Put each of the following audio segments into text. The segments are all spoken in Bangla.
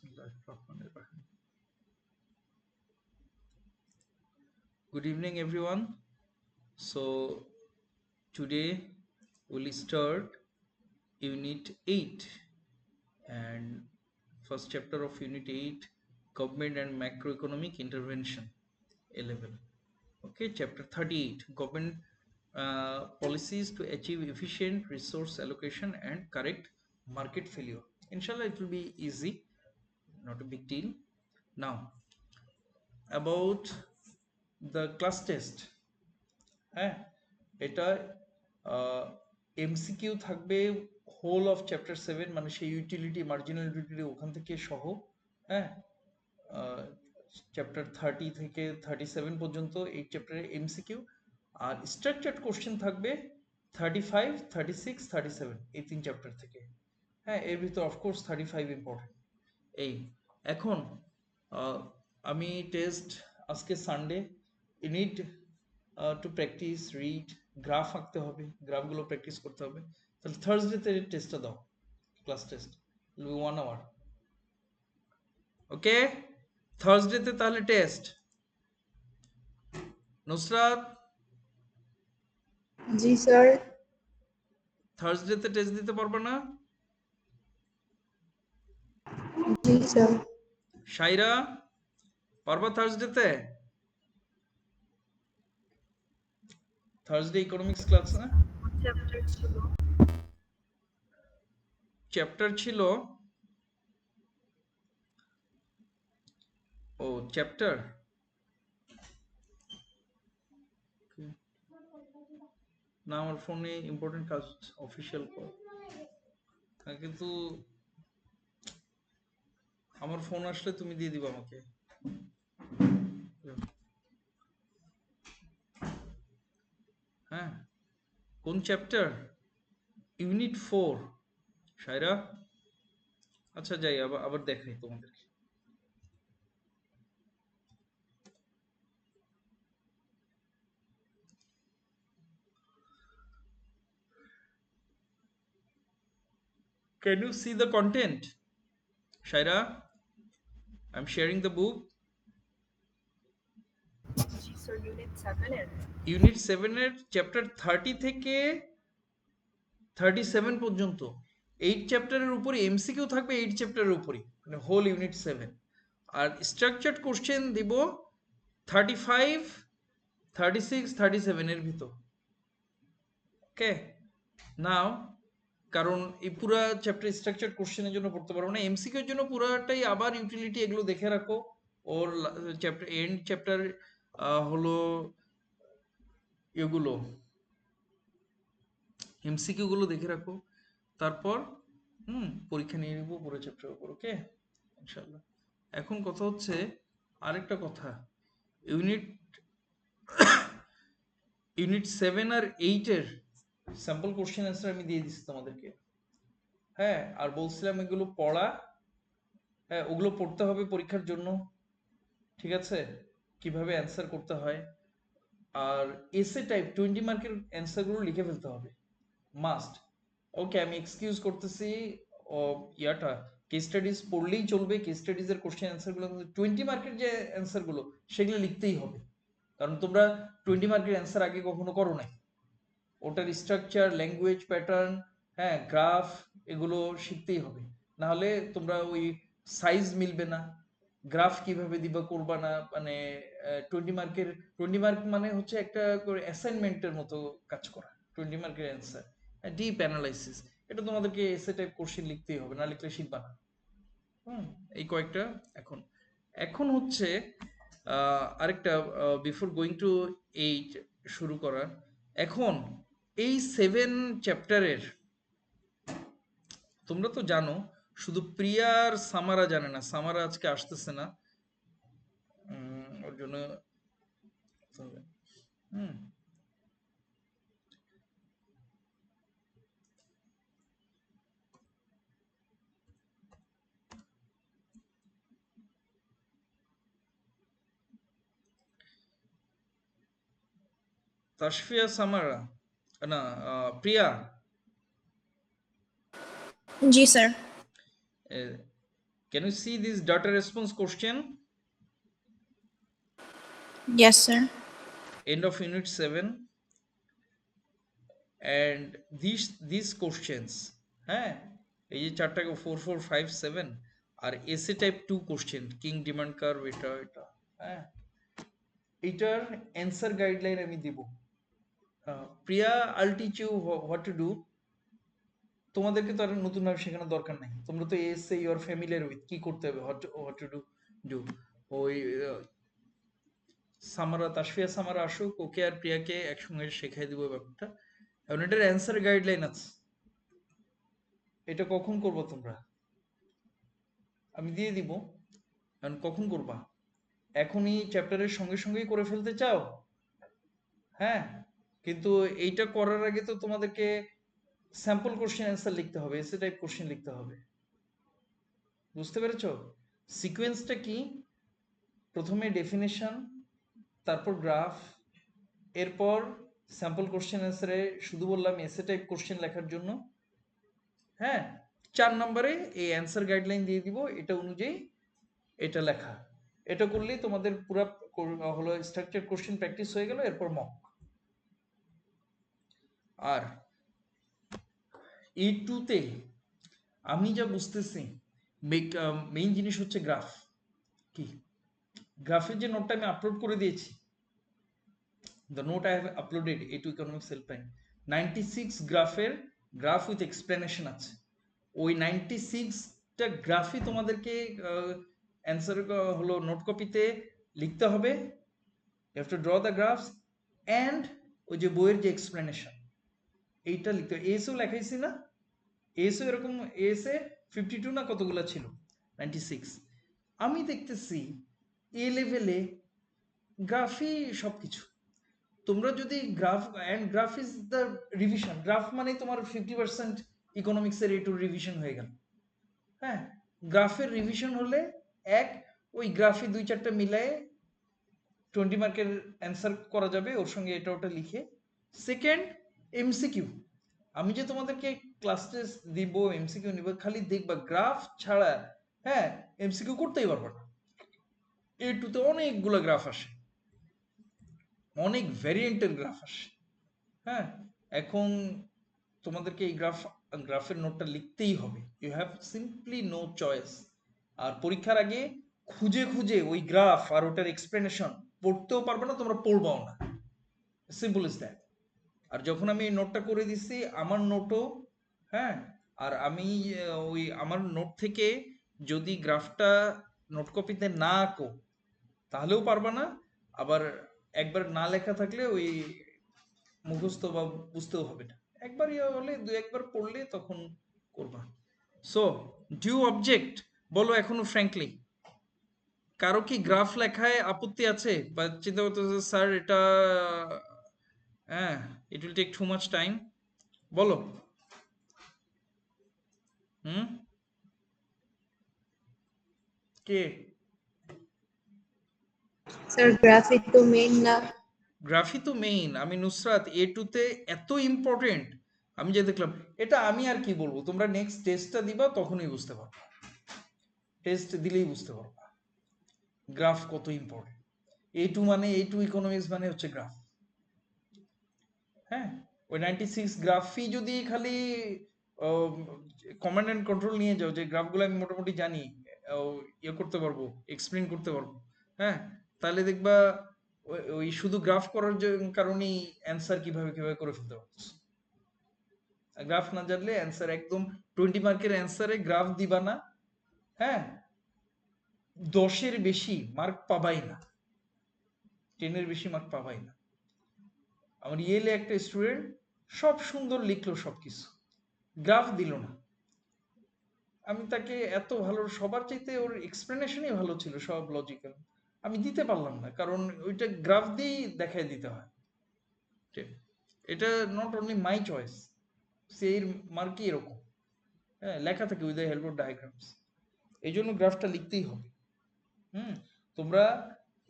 Bismillahirrahmanirrahim. Good evening, everyone. So today we'll start Unit 8 and first chapter of Unit 8, Government and Macroeconomic Intervention, A level. Okay, chapter 38, Government Policies to Achieve Efficient Resource Allocation and Correct Market Failure. Inshallah, it will be easy, not a big deal. Now, about the class test. হ্যাঁ, এটা এমসিকিউ থাকবে হোল অফ চ্যাপ্টার 7, মানে সেই ইউটিলিটি, মার্জিনাল ইউটিলিটি ওখান থেকে সহ। হ্যাঁ, চ্যাপ্টার 30 থেকে 37 পর্যন্ত এই চ্যাপ্টারে এমসিকিউ, আর স্ট্রাকচার্ড কোশ্চেন থাকবে 35, 36, 37 এই 3 চ্যাপ্টার থেকে। হ্যাঁ, এর ভিতর অফকোর্স 35 ইম্পর্টেন্ট। এই এখন আমি টেস্ট, আজকে Sunday, you need to practise, read, graph আঁকতে হবে, গ্রাফগুলো প্র্যাকটিস করতে হবে। তাহলে থার্সডেতে টেস্টটা দাও, ক্লাস টেস্ট, 1 আওয়ার। ওকে, থার্সডেতে তাহলে টেস্ট। নুসরাত, জি স্যার। থার্সডেতে টেস্ট দিতে পারবে না? জি স্যার। শাইরা, পারবা থার্সডেতে? থার্সডে ইকোনমিক্স ক্লাস না? চ্যাপ্টার ছিল, ও চ্যাপ্টার, না আমার ফোনে ইম্পর্টেন্ট কাজ, অফিসিয়াল কল, কিন্তু আমার ফোন আসলে তুমি দিয়ে দিবা আমাকে। হ্যাঁ, কোন চ্যাপ্টার? ইউনিট 4 শায়রা। আচ্ছা যাই, আবার দেখাই তোমাদেরকে। Can you see the content? Shaira, I'm sharing the book. Unit 7 এর চ্যাপ্টার 30 থেকে 37 পর্যন্ত 8 চ্যাপ্টারের উপরে এমসিকিউ থাকবে, 8 চ্যাপ্টারের উপরে, মানে হোল ইউনিট 7। আর স্ট্রাকচার্ড কোশ্চেন দিব 35, 36, 37 এর ভিতর। ওকে, নাও, কারণ এই পুরো চ্যাপ্টার স্ট্রাকচার্ড কোশ্চেনের জন্য পড়তে পারবো না, এমসিকিউ এর জন্য পুরোটাই আবার ইউটিলিটি এগুলো দেখে রাখো। ওর চ্যাপ্টার এন্ড চ্যাপ্টার হলো এগুলো, এমসিকিউ গুলো দেখে রাখো, তারপর পরীক্ষা নিয়ে নিবো পুরো চ্যাপ্টারের উপর। ওকে ইনশাআল্লাহ। এখন কথা হচ্ছে আরেকটা কথা, ইউনিট 7 আর 8 এর স্যাম্পল কোশ্চেন অ্যান্সার আমি দিয়ে দিচ্ছি তোমাদেরকে। হ্যাঁ, আর বলছিলাম এগুলো পড়া, হ্যাঁ ওগুলো পড়তে হবে পরীক্ষার জন্য, ঠিক আছে, কিভাবে অ্যান্সার করতে হয়। আর এসে টাইপ 20 মার্কের অ্যান্সারগুলো লিখে ফেলতে হবে, মাস্ট। ওকে, আমি এক্সকিউজ করতেছি, ও ইয়াটা কেস স্টাডিজ পড়লেই চলবে, কেস স্টাডিজ এর কোশ্চেন অ্যান্সারগুলো 20 মার্কের যে অ্যান্সারগুলো সেগুলো লিখতেই হবে, কারণ তোমরা 20 মার্কের অ্যান্সার আগে কখনো করো নাই। ওটার স্ট্রাকচার, ল্যাঙ্গুয়েজ প্যাটার্ন, হ্যাঁ গ্রাফ, এগুলো শিখতেই হবে, না হলে তোমরা ওই সাইজ মিলবে না, গ্রাফ কিভাবে দিবা করবা না, মানে 20 মার্কের, 20 মার্ক মানে হচ্ছে একটা অ্যাসাইনমেন্টের মতো কাজ করা। 20 মার্কের অ্যান্সার, ডিপ অ্যানালাইসিস, এটা তোমাদেরকে এসে টাইপ কোশ্চেন লিখতেই হবে, না লিখলে শিখবা না। এই কয়েকটা। এখন এখন হচ্ছে আরেকটা, বিফোর গোয়িং টু 8 শুরু করার, এখন এই 7 চ্যাপ্টারের, তোমরা তো জানো, শুধু প্রিয়া আর সামারা জানে না, সামারা আজকে আসতেছে না, ওর জন্য হুম তাসফিয়া, সামারা না, প্রিয়া, জি sir. Can you see this data response question? Yes, sir. End of unit 7. And these questions, হ্যাঁ, এই যে চারটা 4 4 5 7 আর এসে type 2 question, king demand curve, এটা এটা, হ্যাঁ, এটার অ্যান্সার গাইডলাইন আমি দিব। Priya, I'll teach you what to do. তোমাদেরকে তো আর নতুন ভাবে শেখানোর দরকার নাই, তোমরা তো এসে ইউ আর ফ্যামিলিয়ার উইথ কি করতে হবে, হোয়াট টু ডু। ওই সামারা, তাসফিয়া সামারা আসুক, ওকে আর প্রিয়াকে একসঙ্গে শেখাই দিব ব্যাপারটা। এখন এটার অ্যান্সার গাইডলাইন আছে, এটা কখন করবো তোমরা, আমি দিয়ে দিব। এখন কখন করবা, এখনই চ্যাপ্টারের সঙ্গে সঙ্গেই করে ফেলতে চাও? হ্যাঁ, কিন্তু এইটা করার আগে তো তোমাদেরকে স্যাম্পল কোশ্চেন অ্যান্সার লিখতে হবে, এসে টাইপ কোশ্চেন লিখতে হবে। বুঝতে পেরেছো সিকোয়েন্সটা কি? প্রথমে ডেফিনেশন, তারপর গ্রাফ, এরপর স্যাম্পল কোশ্চেন অ্যান্সারে শুধু বললাম এসে টাইপ কোশ্চেন লেখার জন্য। হ্যাঁ, 4 নম্বরে এই অ্যান্সার গাইডলাইন দিয়ে দিব, এটা অনুযায়ী এটা লেখা। এটা করলেই তোমাদের পুরো হলো স্ট্রাকচার কোশ্চেন প্র্যাকটিস হয়ে গেল, এরপর মক। আর এই টুতে আমি যা বুঝতেছি মেইন জিনিস হচ্ছে গ্রাফ। কি গ্রাফের যে নোটটা আমি আপলোড করে দিয়েছি, the note I have uploaded A2 Economics Helpline, 96 গ্রাফের গ্রাফ উইথ এক্সপ্লেনেশন আছে। ওই 96টা গ্রাফই তোমাদেরকে অ্যান্সার হলো নোট কপিতে লিখতে হবে। You have to draw the graphs and ওই যে বইয়ের যে এক্সপ্লেনেশন, এইটা লিখতে হবে। এসও লেখাইছি না, এসও এরকম, এসে 52 না কতগুলো ছিল, 96। আমি দেখতেছি এ লেভেলে গ্রাফই সবকিছু। তোমরা যদি graph, and graph is the revision, graph মানে তোমার 50% ইকোনমিক্সের এটুর রিভিশন হয়ে গেল। হ্যাঁ, গ্রাফের রিভিশন হলে এক, ওই গ্রাফে 2-4টা মিলায়ে 20 মার্কের অ্যান্সার করা যাবে, ওর সঙ্গে এটা ওটা লিখে। Second, MCQ. আমি যে তোমাদেরকে ক্লাস টেস্ট দিব, এমসিকিউ নিব, খালি দেখবা গ্রাফ ছাড়া, হ্যাঁ, এমসিকিউ করতেই পারবে না। এটুতে অনেকগুলো গ্রাফ আসে, অনেক ভ্যারিয়েন্টের গ্রাফ আসে। হ্যাঁ, এখন তোমাদেরকে এই গ্রাফের নোটটা লিখতেই হবে, you have simply no choice. আর পরীক্ষার আগে খুঁজে খুঁজে ওই গ্রাফ আর ওটার এক্সপ্লেনেশন পড়তেও পারবে না, তোমরা পড়বাও না, সিম্পল ইজ দ্যাট। আর যখন আমি এই নোটটা করে দিচ্ছি, আমার নোটও, হ্যাঁ, আর আমি ওই আমার নোট থেকে যদি গ্রাফটা নোট কপিতে না আঁকো তাহলেও পারবা না, আবার একবার না লেখা থাকলে ওই মুখস্থ বা বুঝতেও হবে না। একবার ইয়ে হলে 2-1বার পড়লে তখন করবা। সো ডিউ অবজেক্ট বলো এখনো ফ্র্যাঙ্কলি, কারো কি গ্রাফ লেখায় আপত্তি আছে বা চিন্তা করতেছে স্যার এটা, হ্যাঁ, it will take too much time, বলো। হুম, কে? Sir, graphic তো main না। গ্রাফই তো মেইন। আমি নুসরাত, A2 তে এত ইম্পর্টেন্ট, আমি যে দেখলাম, এটা আমি আর কি বলবো, তোমরা নেক্সট টেস্টটা দিবা তখনই বুঝতে পারবে, টেস্ট দিলেই বুঝতে পারবা গ্রাফ কত ইম্পর্টেন্ট। A2 মানে A2 ইকোনমিক্স মানে হচ্ছে গ্রাফ। হ্যাঁ, ওই 96 গ্রাফই যদি খালি কমান্ড অ্যান্ড কন্ট্রোল নিয়ে যাও, যে গ্রাফগুলো আমি মোটামুটি জানি, ইয়ে করতে পারবো, এক্সপ্লেন করতে পারবো, হ্যাঁ, তাহলে দেখবা ওই শুধু গ্রাফ করার কারণেই অ্যান্সার কিভাবে কিভাবে করে ফেলতে পারছো। গ্রাফ না জানলে অ্যান্সার একদম 20 মার্কের অ্যান্সারে গ্রাফ দিবা না, হ্যাঁ, 10-এর বেশি মার্ক পাবাই না, 10-এর বেশি মার্ক পাবাই না। আমার ইয়েলে একটা স্টুডেন্ট সব সুন্দর লিখলো, সবকিছু, গ্রাফ দিল না। আমি তাকে এত ভালো, সবার চাইতে ওর এক্সপ্লেনেশনই ভালো ছিল, সব লজিক্যাল, আমি দিতে পারলাম না, কারণ ওইটা গ্রাফ দিয়েই দেখায় দিতে হয়। এটা নট অনলি মাই চয়েস, সেই মার্কই এরকম, হ্যাঁ, লেখা থাকে with the help of diagrams, এই জন্য গ্রাফটা লিখতেই হবে। হুম, তোমরা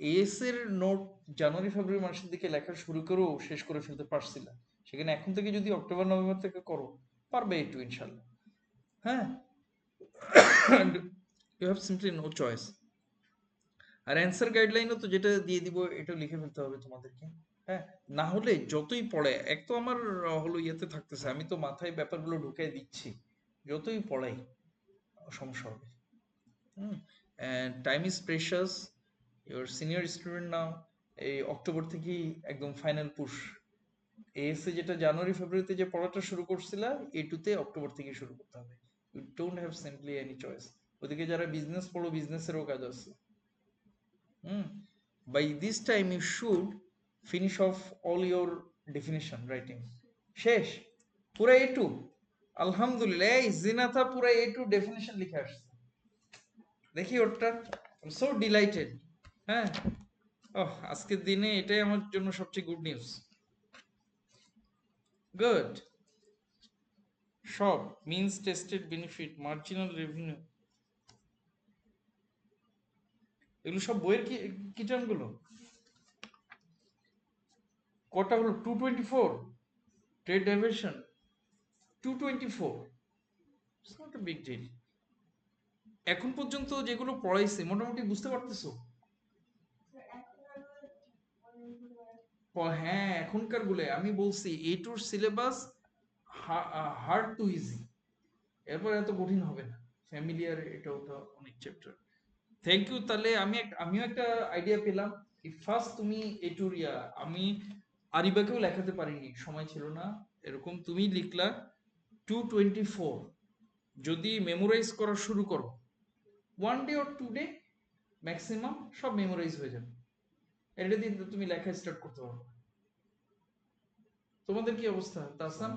এস এর নোট জানুয়ারি ফেব্রুয়ারি মাসের দিকে লেখা শুরু করেও শেষ করে ফেলতে পারছিল, সেখানে এখন থেকে যদি অক্টোবর নভেম্বর থেকে করো পারবে একটু ইনশাল্লাহ। হ্যাঁ, you have simply no choice. আর অ্যান্সার গাইডলাইনও তো যেটা দিয়ে দিব এটা লিখে ফেলতে হবে তোমাদেরকে। হ্যাঁ, না হলে যতই পড়ে, এক তো আমার হলো ইয়েতে থাকতেছে, আমি তো মাথায় ব্যাপারগুলো ঢুকাই দিচ্ছি, যতই পড়াই সমস্যা হবে। And time is precious, your senior student now. এই অক্টোবর থেকেই একদম ফাইনাল পুশ। এএসএ যেটা জানুয়ারি ফেব্রুয়ারিতে যে পড়াটা শুরু করছিলা, এ2তে অক্টোবর থেকে শুরু করতে হবে। You don't have simply any choice. ওদিকে যারা বিজনেস পড়ো, বিজনেসেরও কাজ আছে। By this time you should finish off all your definition writing. শেষ পুরো A2, আলহামদুলিল্লাহ। এই জিনাথা পুরো A2 ডেফিনিশন লিখে আসছে, দেখি ওরটা। So delighted. হ্যাঁ, আজকের দিনে এটাই আমার জন্য সবচেয়ে গুড নিউজ। গুড। সব means tested benefit, marginal revenue, এগুলো সব বইয়ের কি টার্মগুলো? কটা হলো? 224 trade deviation, 224, it's not a big deal. এখন পর্যন্ত যেগুলো পড়াইছে মোটামুটি বুঝতে পারতেছো? হ্যাঁ, এখনকার গুলো আমি বলছি A2 syllabus hard to easy, এরপর এত কঠিন হবে না। ফ্যামিলিয়ার এটা ওটা অনেক চ্যাপ্টার। Thank you. তাহলে আমিও একটা আইডিয়া পেলাম। ফার্স্ট তুমি A2 রিয়া, আমি আরিবাকেও লেখাতে পারিনি, সময় ছিল না। এরকম তুমি লিখলা 224, যদি মেমোরাইজ করা শুরু করো 1 ডে অর 2 ডে ম্যাক্সিমাম, সব মেমোরাইজ হয়ে যাবে। এটা দিয়ে তুমি লেখা স্টার্ট করতে পারো। তোমাদের কি অবস্থা তাসান?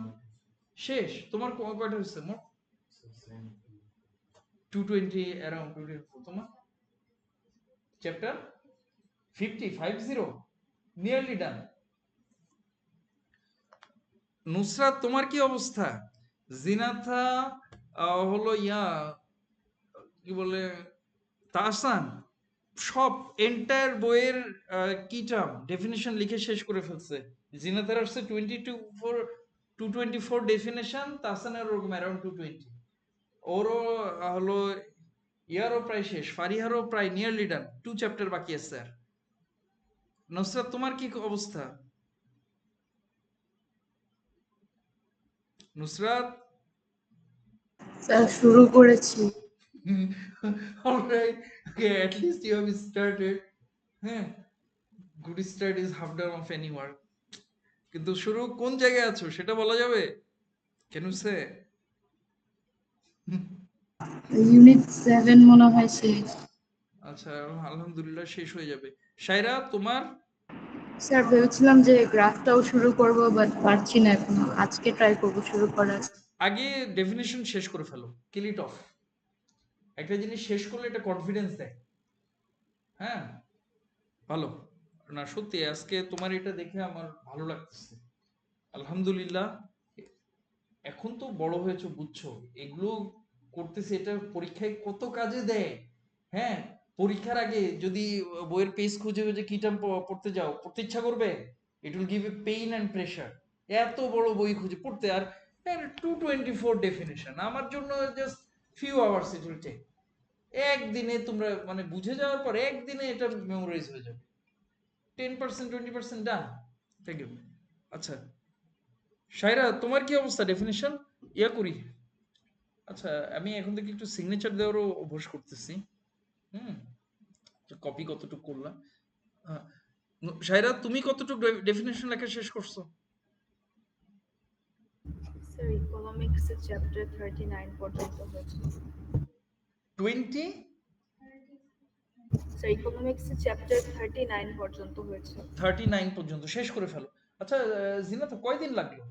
শেষ? তোমার কয়টা হয়েছে মোট? 220 অ্যারাউন্ড 224। তোমার চ্যাপ্টার 50 নিয়ারলি ডান। নুসরাত তোমার কি অবস্থা? জিনাথা হলো কি বলে, তাহসান সব এন্টায়ার বইয়ের কি টার্ম ডেফিনেশন লিখে শেষ করে ফেলছে। জিনাথার আসছে 224 ডেফিনেশন, তাহসানের ওরকম অ্যারাউন্ড 220। ওরও হলো ইয়ারও প্রায় শেষ, ফারিহারও প্রায় নিয়ারলি ডান, 2 চ্যাপ্টার বাকি আছে। আর নুসরাত তোমার কি অবস্থা? নুসরাত? স্যার শুরু করেছি। Alright, okay, at least you have started. হ্যাঁ, good start is half done of any work. কিন্তু শুরু কোন জায়গায় আছো সেটা বলা যাবে? Can you say? ইউনিট 7 মনে হয় শেষ। আচ্ছা, আলহামদুলিল্লাহ শেষ হয়ে যাবে। শায়রা তোমার? স্যার ভেবেছিলাম যে গ্রাফটাও শুরু করব, বাট পারছি না এখনো। আজকে ট্রাই করব শুরু করার। আগে ডেফিনিশন শেষ করে ফেলো, কিল ইট অফ। একটা জিনিস শেষ করলে এটা কনফিডেন্স দেয়। হ্যাঁ, ভালো। না সত্যি আজকে তোমার এটা দেখে আমার ভালো লাগতেছে, আলহামদুলিল্লাহ। এখন তো বড় হয়েছো, বুঝছো এগুলো করতেছে, এটা পরীক্ষায় কত কাজে দেয়। হ্যাঁ, পরীক্ষার আগে যদি বইয়ের পেজ খুঁজে খুঁজে কি টার্ম পড়তে যাও, পড়তে ইচ্ছা করবে? It will give a pain and pressure. এত বড় বই খুঁজে পড়তে, আর 224 ডেফিনেশন আমার জন্য just few hours it will take. একদিনে তোমরা মানে বুঝে যাওয়ার পর একদিনে এটা মেমোরাইজ হয়ে যাবে। 10% 20% ডান। Thank you. আচ্ছা শায়রা তোমার কি অবস্থা? ডেফিনিশন করি। আচ্ছা, আমি এখন থেকে একটু সিগনেচার দেওয়ারও অভ্যাস করতেছি। কপি কতটুকু করলাম। শায়রা তুমি কতটুকু ডেফিনেশন লেখা শেষ করছো? স্যার ইকোনমিক্স চ্যাপ্টার 39 পর্যন্ত হয়েছে। 20? স্যার ইকোনমিক্স চ্যাপ্টার 39 পর্যন্ত হয়েছে। 39 পর্যন্ত শেষ করে ফেলো। আচ্ছা জিনাত, কয়দিন লাগলো?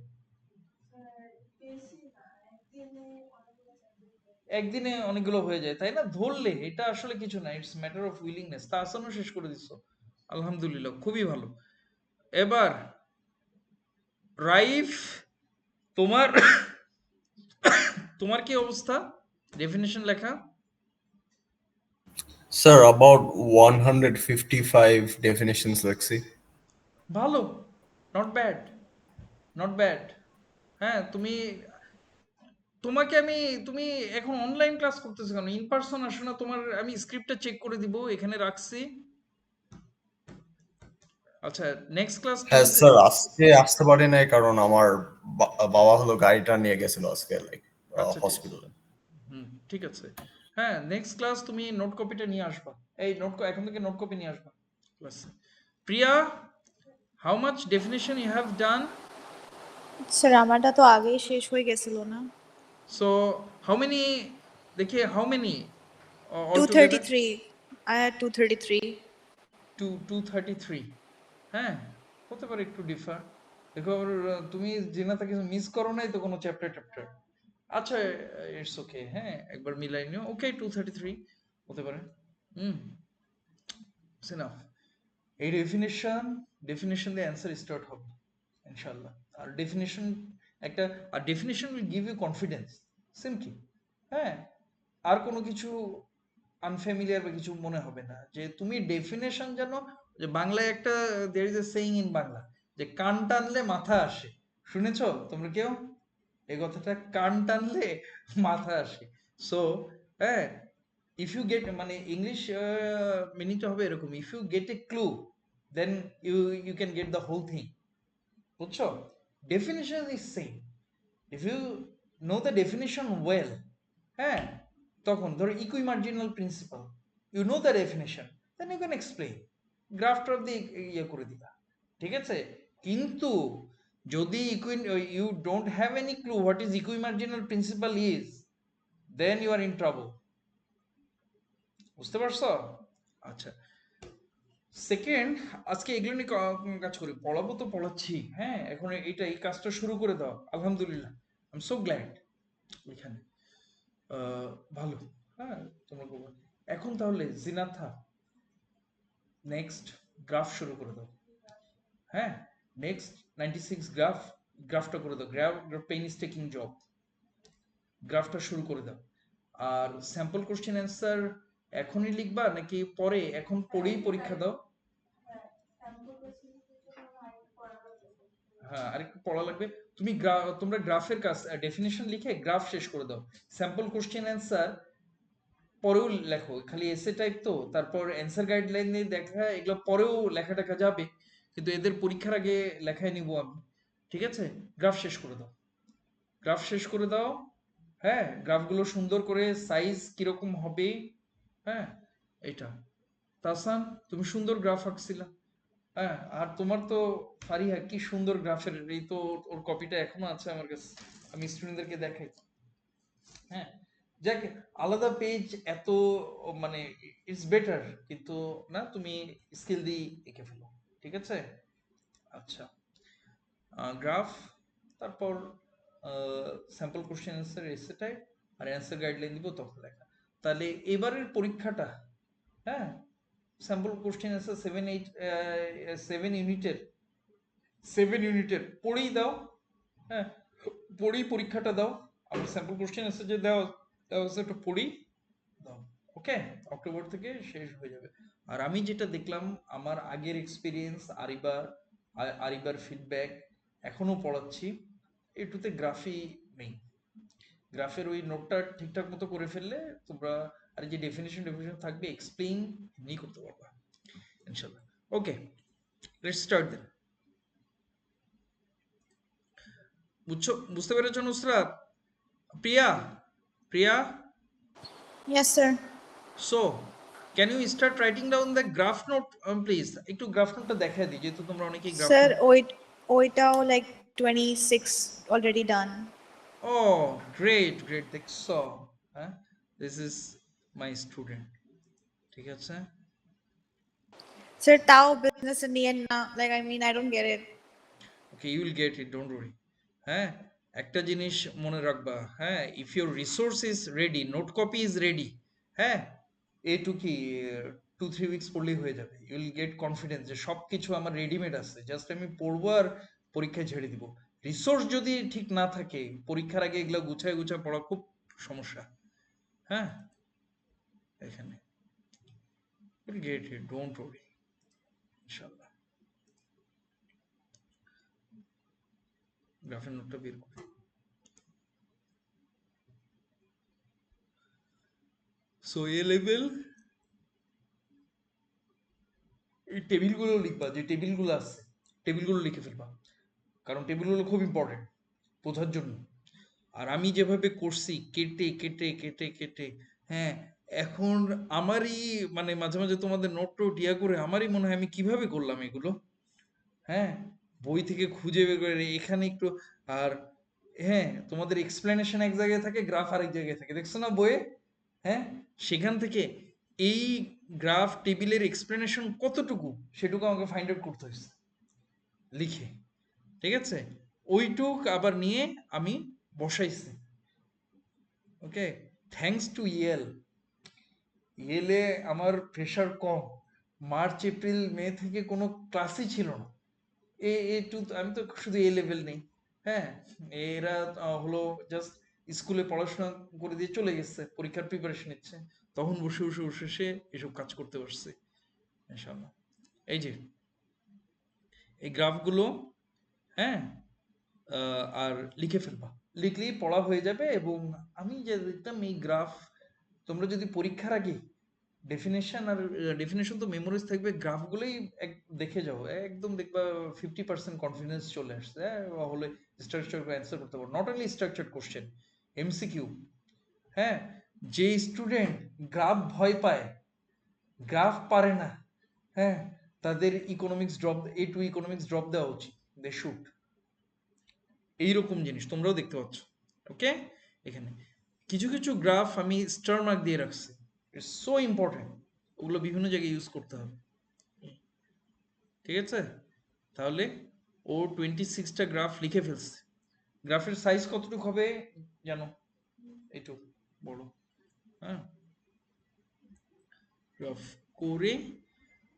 একদিনে অনেকগুলো হয়ে যায় তাই না? ধরলে এটা আসলে কিছু না, ইটস ম্যাটার অফ উইলিংনেস। তাহসানও শেষ করে দিছো, আলহামদুলিল্লাহ, খুবই ভালো। এবার রাইফ তোমার তোমার কি অবস্থা ডেফিনেশন লেখা? Sir, about 155 definitions, Lexi. ভালো, নট ব্যাড, নট ব্যাড। হ্যাঁ, তুমি তোমাকে তুমি এখন অনলাইন ক্লাস করতেছো কেন? ইন পার্সন আসো না? তোমার আমি স্ক্রিপ্টটা চেক করে দিব, এখানে রাখছি। আচ্ছা, নেক্সট ক্লাস হ্যাঁ তোমাদের। স্যার, আজকে আসতে পারি নাই কারণ আমার বাবা হলো গাড়িটা নিয়ে গেছিল আজকে লাইক আচ্ছা, ঠিক আছে। হসপিটালে। হুম, ঠিক আছে। হ্যাঁ, নেক্সট ক্লাস তুমি নোট কপিটা নিয়ে আসবা। এই এখন থেকে নোট কপি নিয়ে আসবা ক্লাসে। Priya, how much definition you have done? Sir আমারটা তো আগেই শেষ হয়ে গেছিল না। সো হাউ মেনি, দেখি how many all together? 233, I had 233. 233। হ্যাঁ, হতে পারে একটু ডিফার। দেখো আবার, তুমি জেনাতা কিছু মিস করো নাই তো কোনো চ্যাপ্টার ট্যাপ্টার? আচ্ছা, ইটস ওকে। হ্যাঁ, একবার মিলাই নিও। ওকে, 233 হতে পারে। হুম, সিনাফ। এই ডেফিনেশন দিয়ে অ্যান্সার স্টার্ট হবে ইনশাল্লাহ। আর একটা definition will give you confidence simply. হ্যাঁ, আর কোনো কিছু আনফ্যামিলিয়ার বা কিছু মনে হবে না, যে তুমি ডেফিনেশন জানো। যে বাংলায় একটা there is a saying in Bangla, যে কান টানলে মাথা আসে। শুনেছো তোমরা কেউ এই কথাটা? কান টানলে মাথা আসে। সো হ্যাঁ, ইফ ইউ গেট, মানে ইংলিশ মিনিংটা হবে এরকম: if you get a clue, then you you can get the whole thing. বুঝছো? Definition is same. If you know the definition well, হ্যাঁ, তখন ধরো equi marginal principle, you know the definition, then you can explain, graph ট্রাফ দিয়ে ইয়ে করে দিবা। ঠিক আছে? কিন্তু যদি you don't have any clue what is equi marginal principle is, then you are in trouble. বুঝতে পারছো? আচ্ছা, সেকেন্ড, আজকে এগুলো নিয়ে কাজ করি। পড়াবো তো পড়াচ্ছি, হ্যাঁ, এখন এই কাজটা শুরু করে দাও। আলহামদুলিল্লাহ, আই এম সো গ্ল্যাড। এখানে ভালো। হ্যাঁ, তোমরা করবে। এখন তাহলে জিনাথা, নেক্সট গ্রাফ শুরু করে দাও। হ্যাঁ, নেক্সট 96 গ্রাফটা করে দাও। পেইন ইজ টেকিং জব, গ্রাফটা শুরু করে দাও। আর স্যাম্পল কোশ্চেন অ্যান্সার এখনই লিখবা নাকি পরে? এখন পড়েই পরীক্ষা দাও। হ্যাঁ, আরেকটু পড়া লাগবে। তোমরা গ্রাফের কাজ, ডেফিনেশন লিখে গ্রাফ শেষ করে দাও। স্যাম্পল কোশ্চেন অ্যান্সার পরেও লেখো, খালি এসে টাইপ তো, তারপর অ্যান্সার গাইডলাইন নিয়ে দেখা, এগুলো পরেও লেখা টেখা যাবে, কিন্তু এদের পরীক্ষার আগে লেখায় নিব আমি। ঠিক আছে? গ্রাফ শেষ করে দাও, গ্রাফ শেষ করে দাও। হ্যাঁ, গ্রাফগুলো সুন্দর করে সাইজ কিরকম হবে, হ্যাঁ, এটা। তাসান, তুমি সুন্দর গ্রাফ আঁকছিলা। হ্যাঁ, আর তোমার তো ফারিহা কি সুন্দর গ্রাফের, এই তো ওর কপিটা এখনো আছে আমার কাছে, আমি স্টুডেন্টদেরকে দেখাই। হ্যাঁ, যাক, আলাদা পেজ এত, মানে ইটস বেটার, কিন্তু না, তুমি স্কিল দিয়ে এঁকে ফেলো। ঠিক আছে? আচ্ছা, গ্রাফ, তারপর স্যাম্পল কোশ্চেন অ্যান্সার এসে টাইপ, আর অ্যান্সার গাইডলাইন দিব তখন লেখা। তাহলে এবারের পরীক্ষাটা, হ্যাঁ, স্যাম্পল কোশ্চেন অ্যান্সার 7 ইউনিটের পড়েই দাও। হ্যাঁ, পড়েই পরীক্ষাটা দাও। আমার স্যাম্পল কোশ্চেন অ্যান্সার যে দেওয়া দেওয়া আছে একটু পড়েই দাও। ওকে, অক্টোবর থেকে শেষ হয়ে যাবে। আর আমি যেটা দেখলাম, আমার আগের এক্সপিরিয়েন্স, আরিবার ফিডব্যাক, এখনো পড়াচ্ছি, এটুতে গ্রাফই নেই। গ্রাফের ওই নোটটা ঠিকঠাক মতো করে ফেললে তোমরা, আর যে ডেফিনেশন থাকবে, এক্সপ্লেইন এমনি করতে পারবা ইনশাল্লাহ। Okay, let's start then. বুঝতে পেরেছো Nusrat? Priya, Priya, Yes sir. So can you start writing down the graph note please? একটু গ্রাফ নোটটা দেখায় দিই, যেহেতু তোমরা অনেকেই গ্রাফ Sir, নোট। ওইটাও like 26 already done. ও, গ্রেট গ্রেট, দেখছো? হ্যাঁ, দিস ইজ মাই স্টুডেন্ট। ঠিক আছে? Sir, তাও business নিয়ে না, like I mean I don't get it. Okay, you will get it, don't worry. হ্যাঁ, একটা জিনিস মনে রাখবা, হ্যাঁ, if your resource is ready, note copy is ready, হ্যাঁ, এটুকি 2-3 উইকস পড়লেই হয়ে যাবে। ইউ উইল গেট কনফিডেন্স যে সব কিছু আমার রেডিমেড আছে, জাস্ট আমি পড়বো আর পরীক্ষায় ছেড়ে দিব। রিসোর্স যদি ঠিক না থাকে, পরীক্ষার আগে এগুলো গুছায় গুছায় পড়া খুব সমস্যা। হ্যাঁ, এখানে উইল গেট ইট, ডোন্ট ওয়ারি, ইনশাআল্লাহ। গ্রাফের নোটটা বের করি। সো এ লেভেল এই টেবিলগুলো লিখবা, যে টেবিলগুলো আছে টেবিলগুলো লিখে ফেলবা, কারণ টেবিলগুলো খুব ইম্পর্টেন্ট বোঝার জন্য। আর আমি যেভাবে করছি কেটে কেটে কেটে কেটে, হ্যাঁ, এখন আমারই মানে মাঝে মাঝে তোমাদের নোট টোট ইয়া করে আমারই মনে হয় আমি কিভাবে করলাম এগুলো, হ্যাঁ, বই থেকে খুঁজে বের করে এখানে একটু। আর হ্যাঁ, তোমাদের এক্সপ্লেনেশন এক জায়গায় থাকে, গ্রাফ আরেক জায়গায় থাকে, দেখছো না বইয়ে? হ্যাঁ, সেখান থেকে এই গ্রাফ টেবিলের এক্সপ্লেনেশন কতটুকু সেটুকু আমাকে ফাইন্ড আউট করতে হয়েছে লিখে, ঠিক আছে? ওইটুক আবার নিয়ে আমি বসাইছি। ওকে, থ্যাঙ্কস টু ইয়েলে আমার প্রেশার কম। মার্চ এপ্রিল মে থেকে কোনো ক্লাসই ছিল না। আমি তো শুধু এ লেভেল নেই, হ্যাঁ, এরা হলো জাস্ট স্কুলে পড়াশোনা করে দিয়ে চলে গেছে, পরীক্ষার প্রিপারেশন নিচ্ছে, তখন বসে বসে বসে সে এসব কাজ করতে পারছে ইনশাআল্লাহ। এই যে এই গ্রাফগুলো, হ্যাঁ, আর লিখে ফেলবা, লিখলেই পড়া হয়ে যাবে। এবং আমি যে দেখতাম এই গ্রাফ, তোমরা যদি পরীক্ষার আগে ডেফিনেশন তো মেমোরিজ থাকবে, গ্রাফগুলোই দেখে যাও, একদম দেখবা 50% কনফিডেন্স চলে আসছে, হলে স্ট্রাকচার অ্যান্সার করতে পারো। Not only structure question, MCQ, হ্যাঁ। যে স্টুডেন্ট গ্রাফ ভয় পায়, গ্রাফ পারে না, হ্যাঁ, তাদের economics drop, A2 economics drop দেওয়া উচিত, দে শুড। এইরকম জিনিস তোমরাও দেখতে পাচ্ছ। ওকে, এখানে কিছু কিছু গ্রাফ আমি স্টার মার্ক দিয়ে রাখছি, ইটস সো ইম্পর্টেন্ট, ওগুলো বিভিন্ন জায়গায় ইউজ করতে হবে, ঠিক আছে? তাহলে ও 26টা গ্রাফ লিখে ফেলছে। গ্রাফের সাইজ কতটুকু হবে জানো? এইটুক বড়, হ্যাঁ। গ্রাফ করে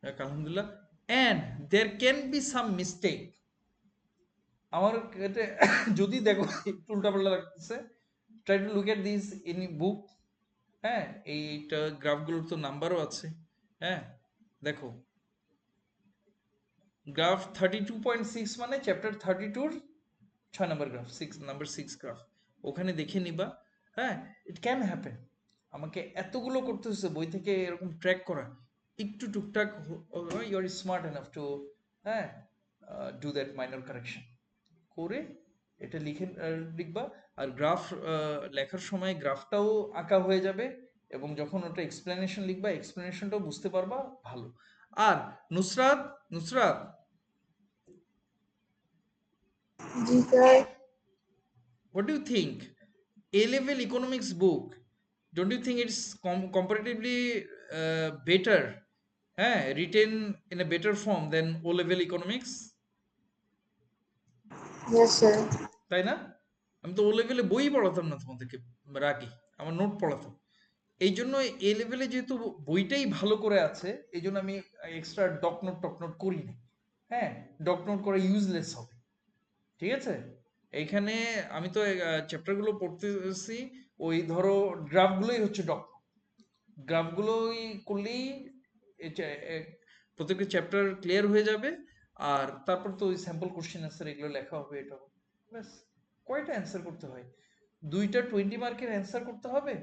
আলহামদুলিল্লাহ, and there can be some mistake. আমার এটা যদি দেখো একটু উল্টাপাল্টা লাগতেছে, try to look at this in book, হ্যাঁ, এইটা গ্রাফগুলোর তো নাম্বারও আছে, হ্যাঁ, দেখো গ্রাফ 32.6 মানে চ্যাপ্টার 32-র 6 নাম্বার গ্রাফ, নাম্বার 6 গ্রাফ, ওখানে দেখে নিবা, হ্যাঁ। ইট ক্যান হ্যাপেন, আমাকে এতগুলো করতে হচ্ছে বই থেকে এরকম ট্র্যাক করা, একটু টুকটাক you are smart enough to, হ্যাঁ, ডু দ্যাট মাইনর কারেকশন করে এটা লিখবা। আর গ্রাফ লেখার সময় গ্রাফটাও আঁকা হয়ে যাবে, এবং যখন ওটা এক্সপ্লেনেশন লিখবা এক্সপ্লেনেশনটাও বুঝতে পারবা ভালো। আর নুসরাত, নুসরাত, জি sir. what do you think? A-level economics book, don't you think it's comparatively better, written in a better form than O-level economics? Yes sir. তাই না? আমি তো ও লেভেলে বই পড়াতাম না তোমাদেরকে, রাখি আমার নোট পড়াতাম। এই জন্য এ লেভেলে যেহেতু বইটাই ভালো করে আছে, এই জন্য আমি এক্সট্রা টকনোট করি না, হ্যাঁ। ডকনোট করে ইউজলেস হবে, ঠিক আছে? এইখানে আমি তো চ্যাপ্টারগুলো পড়তেছি, ওই ধরো গ্রাফগুলোই হচ্ছে গ্রাফগুলোই করলেই প্রত্যেকটা চ্যাপ্টার ক্লিয়ার হয়ে যাবে। আর তারপর তো ওই স্যাম্পল কোশ্চেন আনসার এগুলো লেখা হবে, এটা ব্যাস। কয়টা অ্যান্সার করতে হয়? 2টা 20 মার্কের অ্যান্সার করতে হবে,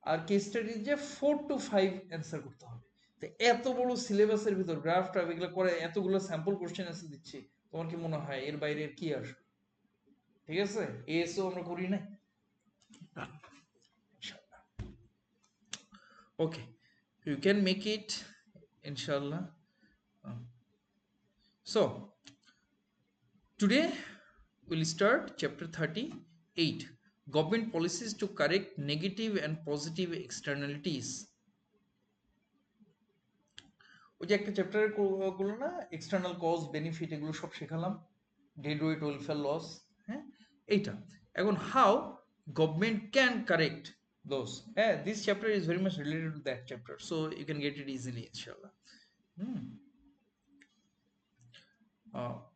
আর কেস স্টাডি যে 4 to 5 অ্যান্সার করতে হবে। তো এত বড় সিলেবাসের ভিতর গ্রাফটা এগুলো করে এতগুলো স্যাম্পল কোশ্চেন অ্যান্সার দিচ্ছি, তোমার কি মনে হয় এর বাইরে কি আসবে? ঠিক আছে, এএসও আমরা করি না। ওকে, you can make it inshallah. So today we'll start chapter 38, government policies to correct negative and positive externalities. ওই যে একটা চ্যাপ্টারে গুলো না, এক্সটার্নাল কজ বেনিফিট এগুলো সব শেখালাম, ডেড ওয়েট ওয়েলফেয়ার লস, হ্যাঁ, এইটা। এখন how government can correct those, this chapter is very much related to that chapter, so you can get it easily inshallah.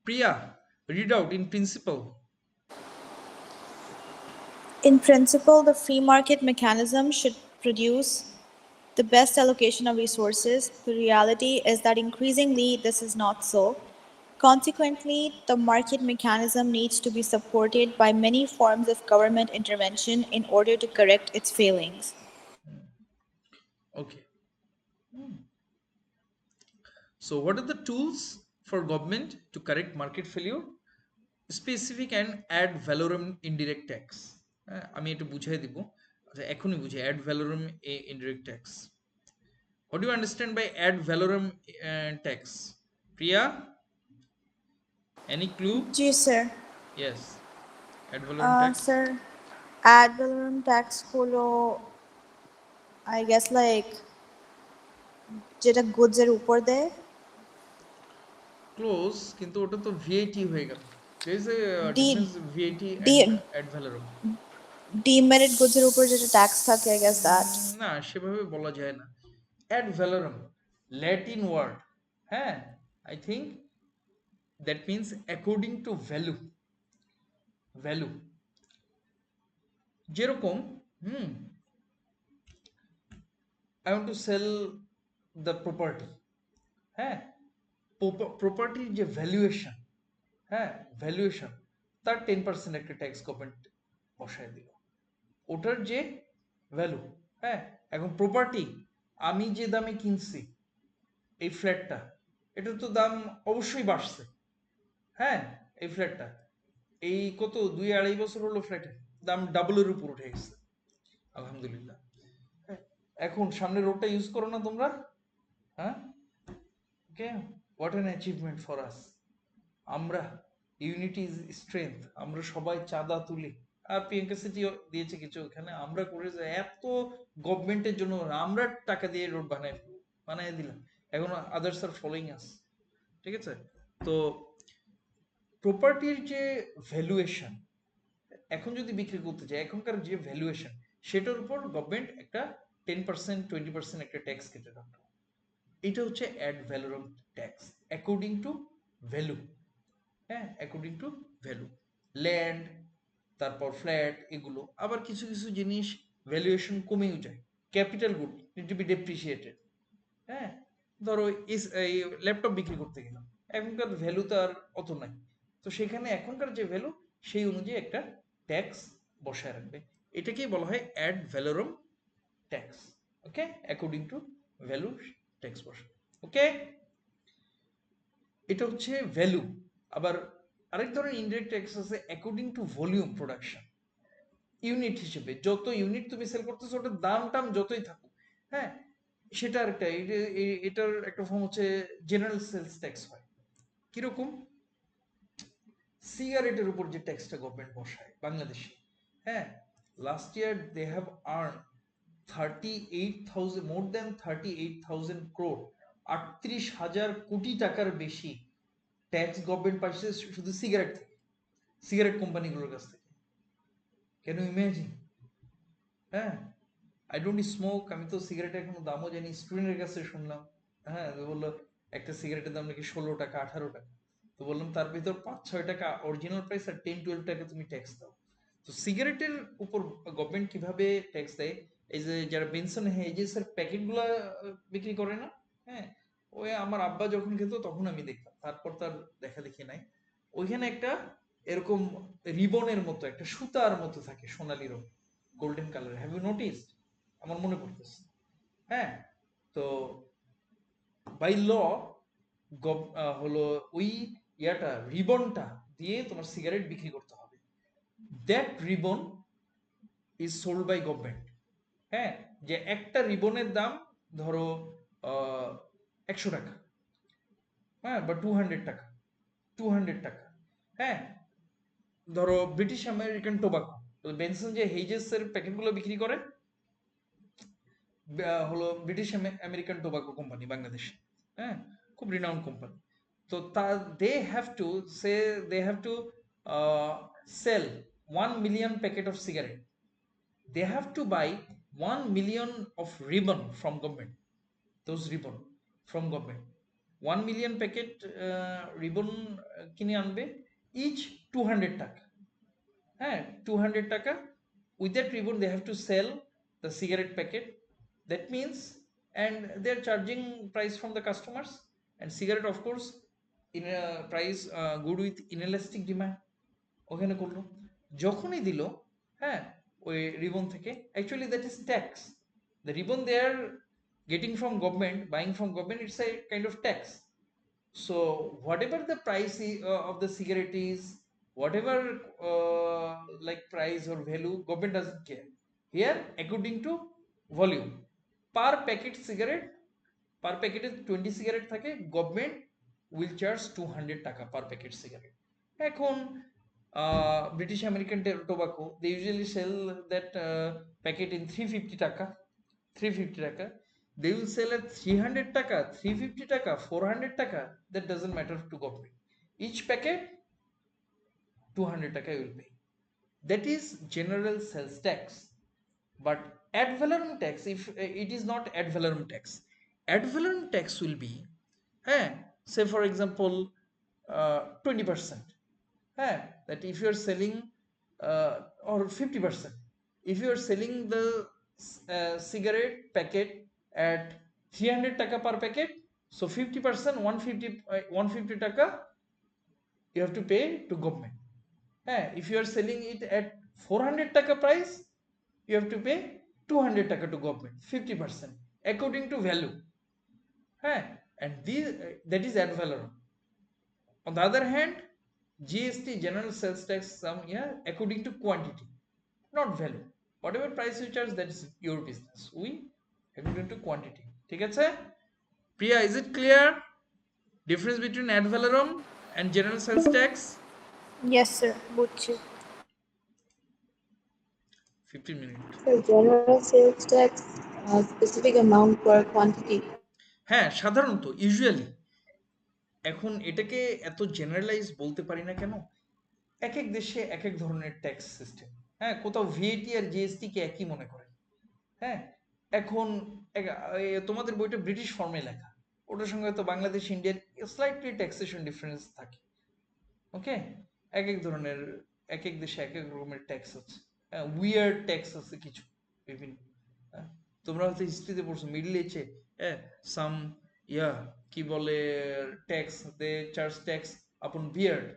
Priya, read out in principle. In principle, the free market mechanism should produce the best allocation of resources. The reality is that increasingly this is not so. Consequently, the market mechanism needs to be supported by many forms of government intervention in order to correct its failings. Okay. Hmm. So, what are the tools for government to correct market failure? Specific and ad valorem indirect tax. আমি একটু বুঝিয়ে দিব, আচ্ছা এখনই বুঝি ad valorem indirect tax. What do you understand by ad valorem tax? Priya, any clue? জি sir. Yes, ad valorem tax. Sir, ad valorem tax হলো আই গেস লাইক যেটা গুডস এর উপর দেয়। Close, কিন্তু ওটা তো VAT হয়ে গেল. There is a D difference VAT D and ad valorem. Demerit goods এর উপর যেটা ট্যাক্স থাকে আই গেস দ্যাট। না সেভাবে বলা যায় না. Ad valorem, Latin word. হ্যাঁ, I think that means according to value. Value. যেরকম হুম I want to sell the property. হ্যাঁ, প্রপার্টির যে ভ্যালুয়েশন, হ্যাঁ ভ্যালুয়েশন, তার 10% একটা ট্যাক্স গভর্নমেন্ট বসায় দিল, ওটার যে ভ্যালু। হ্যাঁ, এখন প্রপার্টি আমি যে দামে কিনছি এই ফ্ল্যাটটা, এটার তো দাম অবশ্যই বাড়ছে। হ্যাঁ, এই ফ্ল্যাটটা এই কত 2-2.5 বছর হলো ফ্ল্যাটের দাম ডাবলের উপর উঠে গেছে, আলহামদুলিল্লাহ। হ্যাঁ, এখন সামনে রোডটা ইউজ করো না তোমরা? হ্যাঁ, okay, what an achievement for us. আমরা ইউনিটি ইজ স্ট্রেংথ, আমরা সবাই চাঁদা তুলি, আর প্রিয়াঙ্কা সিটি দিয়েছে কিছু, ওখানে আমরা করে যে এত গভর্নমেন্টের জন্য আমরা টাকা দিয়ে রোড বানাই দিলাম, এখন আদার্স আর ফলোইং আস। ঠিক আছে, তো প্রপার্টির যে ভ্যালুয়েশন এখন যদি বিক্রি করতে চাই, এখনকার যে ভ্যালুয়েশন সেটার উপর গভর্নমেন্ট একটা 10% 20% একটা ট্যাক্স কেটে রাখলো, এটা হচ্ছে ad valorem tax according to value. হ্যাঁ, অ্যাকর্ডিং টু ভ্যালু, ল্যান্ড, তারপর ফ্ল্যাট, এগুলো আবার কিছু কিছু জিনিস ভ্যালুয়েশন কমেও যায়, capital good need to be depreciated. হ্যাঁ, ধরো এই ল্যাপটপ বিক্রি করতে গেলাম, এখনকার ভ্যালু তো আর অত নাই, তো সেখানে এখনকার যে ভ্যালু সেই অনুযায়ী একটা ট্যাক্স বসায় রাখবে, এটাকেই বলা হয় ad valorem tax. Okay, according to value tax বসে। ওকে, এটা হচ্ছে ভ্যালু। আবার আরেক ধরনের ইনডাইরেক্ট ট্যাক্স আছে according to volume production, unit হিসেবে যত ইউনিট তুমি সেল করতেছো ওটার দাম টাম যতই থাকুক, হ্যাঁ সেটা আরেকটা, এটার একটা ফর্ম হচ্ছে জেনারেল সেলস ট্যাক্স হয়। কিরকম? সিগারেটের উপর যে ট্যাক্সটা গভর্নমেন্ট বসায় বাংলাদেশে, হ্যাঁ, last year they have earn 38,000, more than 38,000 crore, 38,000 কোটি টাকার বেশি ট্যাক্স গভর্নমেন্ট পাইছে শুধু সিগারেট থেকে, সিগারেট কোম্পানিগুলোর কাছ থেকে। Can you imagine? হ্যাঁ, আই ডোন্ট স্মোক, আমি তো সিগারেটের এখনো দামও জানি, স্টুডেন্টের কাছে শুনলাম। হ্যাঁ, তো বললো একটা সিগারেটের দাম নাকি 16 টাকা 18 টাকা, তো বললাম তার ভিতর 5-6 টাকা অরিজিনাল প্রাইস আর 10-12 টাকা তুমি ট্যাক্স দাও। তো সিগারেটের উপর গভর্নমেন্ট কিভাবে ট্যাক্স দেয়, এই যে যারা বেনসন হেজেসের প্যাকেটগুলো বিক্রি করে না, হ্যাঁ, ওই আমার আব্বা যখন খেত তখন আমি দেখতাম, তারপর তার দেখা দেখি নাই। ওইখানে একটা এরকম রিবনের মতো একটা সুতার মতো থাকে সোনালি রং, golden colour, have you noticed? আমার মনে পড়তেছে। হ্যাঁ, তো বাই ল হলো ওই ইয়াটা রিবনটা দিয়ে তোমার সিগারেট বিক্রি করতে হবে, that ribbon is sold by government. হ্যাঁ, যে একটা রিবনের দাম ধরো 100 টাকা, হ্যাঁ, বা 200 টাকা, 200 টাকা। হ্যাঁ, ধরো ব্রিটিশ আমেরিকান টোবাকো, বেনসন যে হেজেস এর প্যাকেটগুলো বিক্রি করে হলো ব্রিটিশ আমেরিকান টোবাকো কোম্পানি বাংলাদেশে, হ্যাঁ, খুব রিনাউন্ড কোম্পানি। তো তা they have to say they have to sell 1 million packet of cigarette, they have to buy 1 million of ribbon from government, those ribbon from government, 1 million packet ribbon কিনে আনবে, ইচ 200 টাকা। হ্যাঁ, 200 টাকা, with that ribbon they have to sell the cigarette packet, that means, and they're charging price from the customers, and cigarette of course in a price good with inelastic demand, ওখানে করলো, যখনই দিল, হ্যাঁ, ওই রিবন থেকে, actually that is tax, the ribbon they are getting from government, buying from government, it's a kind of tax. So whatever the price of the cigarette is, whatever like price or value, government doesn't care. Here, according to volume, per packet cigarette, per packet is 20 cigarette থাকে, government will charge 200 টাকা per packet cigarette. এখন British American tobacco, they usually sell that packet in 350 টাকা, 350 টাকা. They will sell at 300 টাকা, 350 টাকা, 400 টাকা, that doesn't matter to government. Each packet 200 টাকা you will pay. That is general sales tax. But ad valorem tax, if it is not ad valorem tax, ad valorem tax will be, say for example, 20%. That if you are selling or 50%, if you are selling the cigarette packet at 300 taka per packet, so 50%, 150 taka you have to pay to government. If you are selling it at 400 taka price, you have to pay 200 taka to government, 50% according to value. And that is ad valorem. On the other hand, GST, general sales tax, according to quantity, not value. Whatever price you charge, that is your business. We according to quantity. ঠিক আছে? Priya, is it clear? Difference between ad valorem and general sales tax? Yes, sir. বুঝছি। 15 minutes. So general sales tax, specific amount per quantity. হ্যাঁ, সাধারণত ইউজুয়ালি এখন এটাকে এত জেনারেলাইজ বলতে পারি না কেন, এক এক দেশে এক এক ধরনের ট্যাক্স সিস্টেম। কোথাও ভিএটি আর জিএসটি কে একই মনে করে। এখন তোমাদের বইটা ব্রিটিশ ফর্মে লেখা, ওটার সঙ্গে হয়তো বাংলাদেশ ইন্ডিয়ার স্লাইটলি ট্যাক্সেশন ডিফারেন্স থাকে। ওকে, এক এক ধরনের, এক এক দেশে এক এক রকমের ট্যাক্স আছে, উইয়ার্ড ট্যাক্স আছে কিছু বিভিন্ন। তোমরা হয়তো হিস্ট্রিতে পড়ছো মিডল ইস্টে সাম কি বলে tax, they charge tax upon beard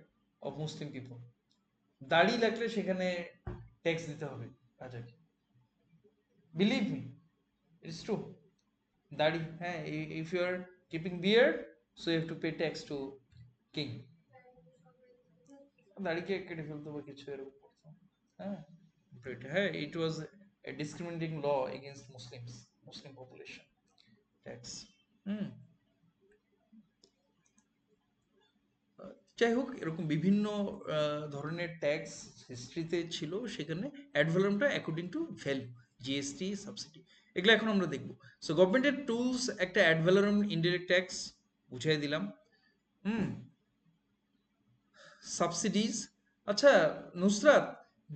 of Muslim people. দাড়ি লাগলে সেখানে ট্যাক্স দিতে হবে রাজাকে। Believe me, it's true. দাড়ি, if you are keeping beard, so you have to pay tax to king. দাড়িকে কেটে ফেলতে হবে কিছু এরকম। It was a discriminating law against Muslim population tax. যাই হোক, এরকম বিভিন্ন ধরনের ট্যাক্স হিস্ট্রিতে ছিল, সেখানে অ্যাড ভ্যালুমটা according to value, GST, subsidy, এগুলো এখন আমরা দেখব। সো গভর্নমেন্টের টুলস, একটা অ্যাড ভ্যালুম ইনডিরেক্ট ট্যাক্স বুঝিয়ে দিলাম। সাবসিডিজ, আচ্ছা Nusrat,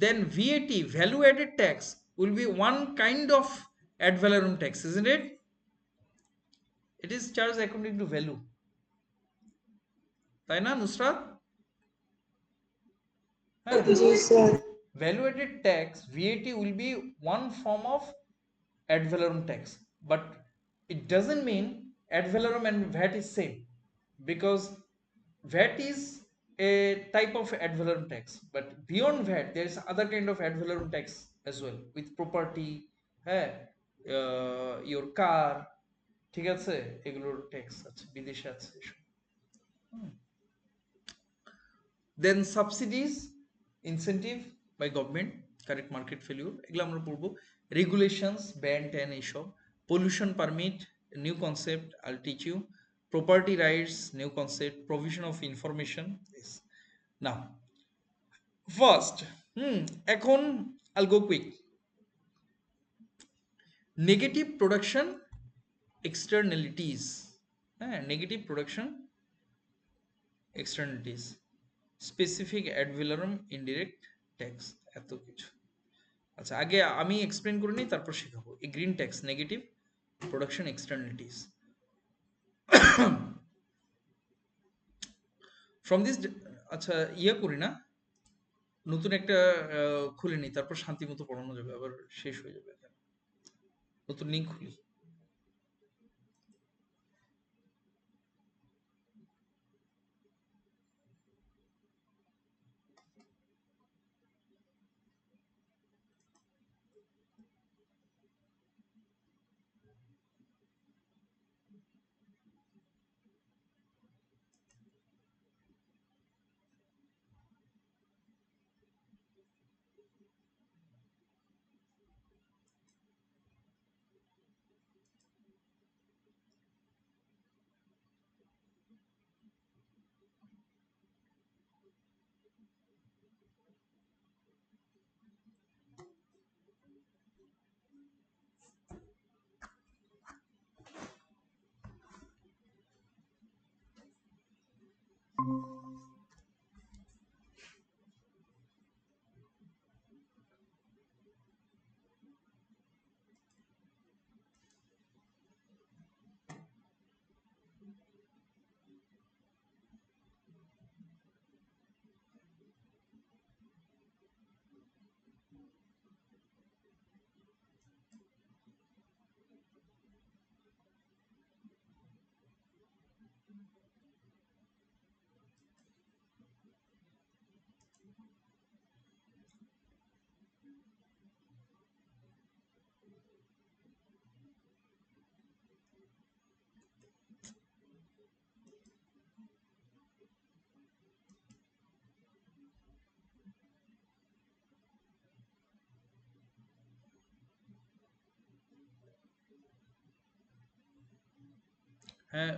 then VAT, value added tax, will be one kind of ad valorem tax, isn't it? It is charged according to value, তাই না Nusrat? Yes, sir. Value added tax, VAT, will be one form of ad valorem tax, but it doesn't mean ad valorem and VAT is same, because VAT is a type of ad valorem tax, but beyond VAT there is other kind of ad valorem tax as well, with property, your car, ঠিক আছে, এগুলোর ট্যাক্স আছে, বিদেশে আছে এসব। Then subsidies, incentive by government, correct market failure, এগুলো আমরা পড়বো। রেগুলেশনস, ব্যান ট্যান এইসব। Pollution permit, new concept, I'll teach you. Property rights, new concept. Provision of information. Yes. Now, first, এখন I'll go quick. Negative production externalities. Negative production externalities. Specific ad valorem indirect tax. এত কিছু। আচ্ছা, আগে আমি এক্সপ্লেন করে নিই, তারপর শেখাবো। এই green tax, negative production externalities. From this, আচ্ছা করি না, নতুন একটা খুলে নিই, তারপর শান্তি মতো পড়ানো যাবে, আবার শেষ হয়ে যাবে। নতুন লিঙ্ক খুলি।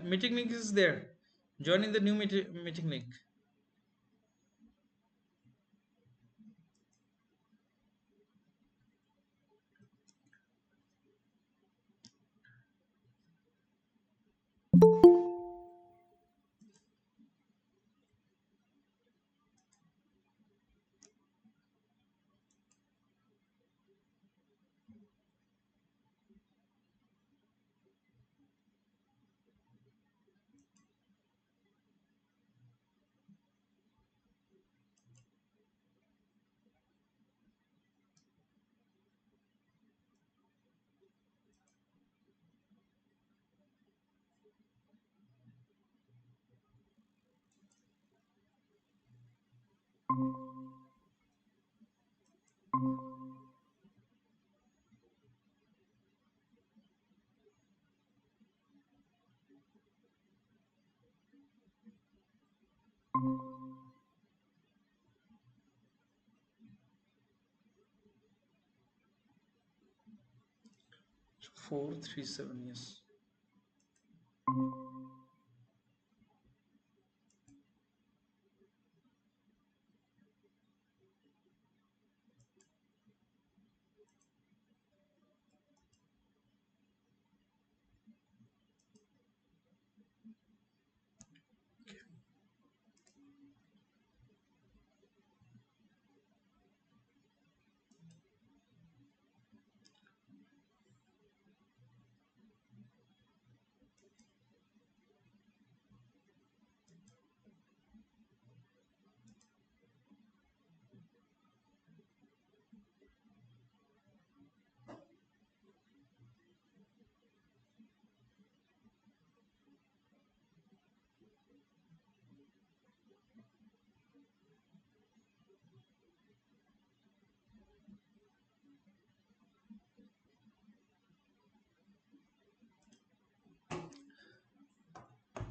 Meeting link is there. Join in the new meeting link. So 437, yes.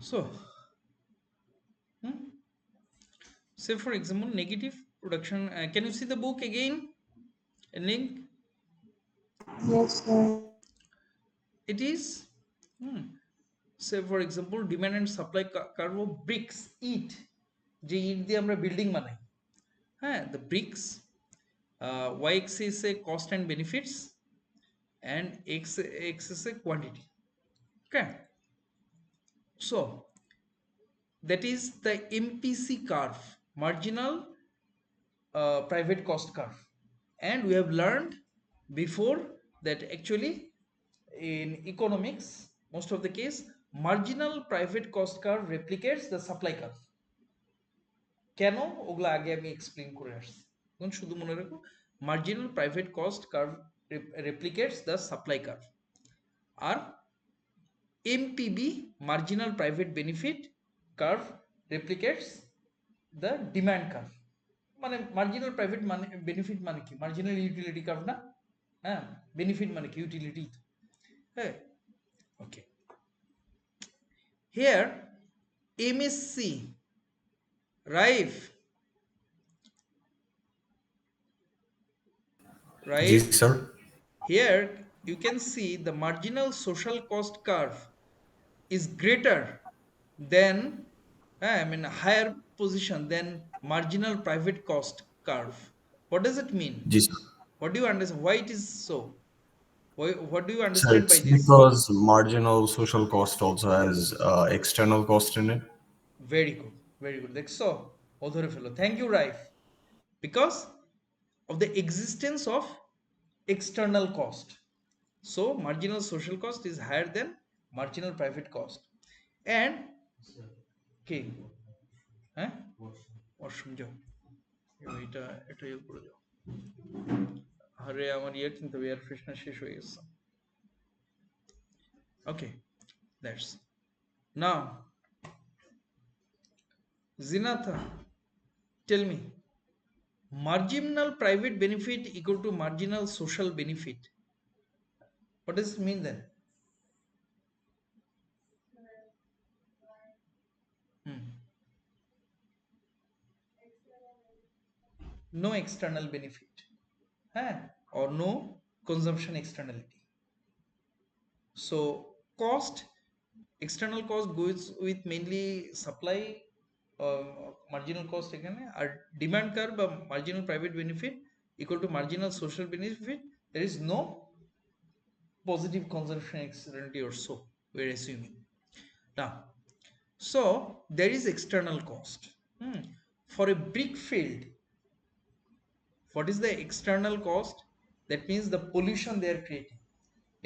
So, say for example, negative production. Can you see the book again? A link. Yes, sir. It is. Say for example, demand and supply curve of bricks. ইট, যে ইট দিয়ে আমরা বিল্ডিং বানাই, হ্যাঁ, the bricks. Y axis is a cost and benefits, and X axis is a quantity. Okay, so that is the MPC curve, marginal private cost curve. And we have learned before that actually in economics, most of the case, marginal private cost curve replicates the supply curve. কেন ওগুলো আগে আমি এক্সপ্লেন করে আসছি, এখন শুধু মনে রাখো marginal private cost curve replicates the supply curve, আর MPB marginal private benefit curve replicates the demand curve. মানে মার্জিনাল প্রাইভেট মানে বেনিফিট মানে কি, মার্জিনাল ইউটিলিটি কার্ভ না, হ্যাঁ, বেনিফিট মানে কি ইউটিলিটি, হ্যাঁ, ওকে। হিয়ার এমএসসি রাইফ, জি right? Sir. Here you can see the marginal social cost curve is greater than, I mean higher position than marginal private cost curve. What does it mean? G sir. What do you understand? Why it is so? What do you So understand by it's this? because marginal social cost also has external cost in it. Very good, very good. দেখছো ও ধরে ফেলো, thank you Raif, because of the existence of external cost. So marginal social cost is higher than marginal private cost. And কি, হ্যাঁ, ওয়াশরুম যাও, এটা এটা ইয়ে করে যাও, আরে আমার ইয়ে কিন্তু এয়ার ফ্রেশনার শেষ হয়ে গেছে। ওকে, দ্যাটস নাও জিনাথা, tell me, marginal private benefit equal to marginal social benefit. What does it mean then? No external benefit, or no consumption externality. So cost external cost goes with mainly supply, marginal cost এখানে, আর demand curve বা marginal private benefit equal to marginal social benefit. There is no positive consumption externality or so, we're assuming. Now, so there is external cost. For a brick field, what is the external cost? That means the pollution they are creating.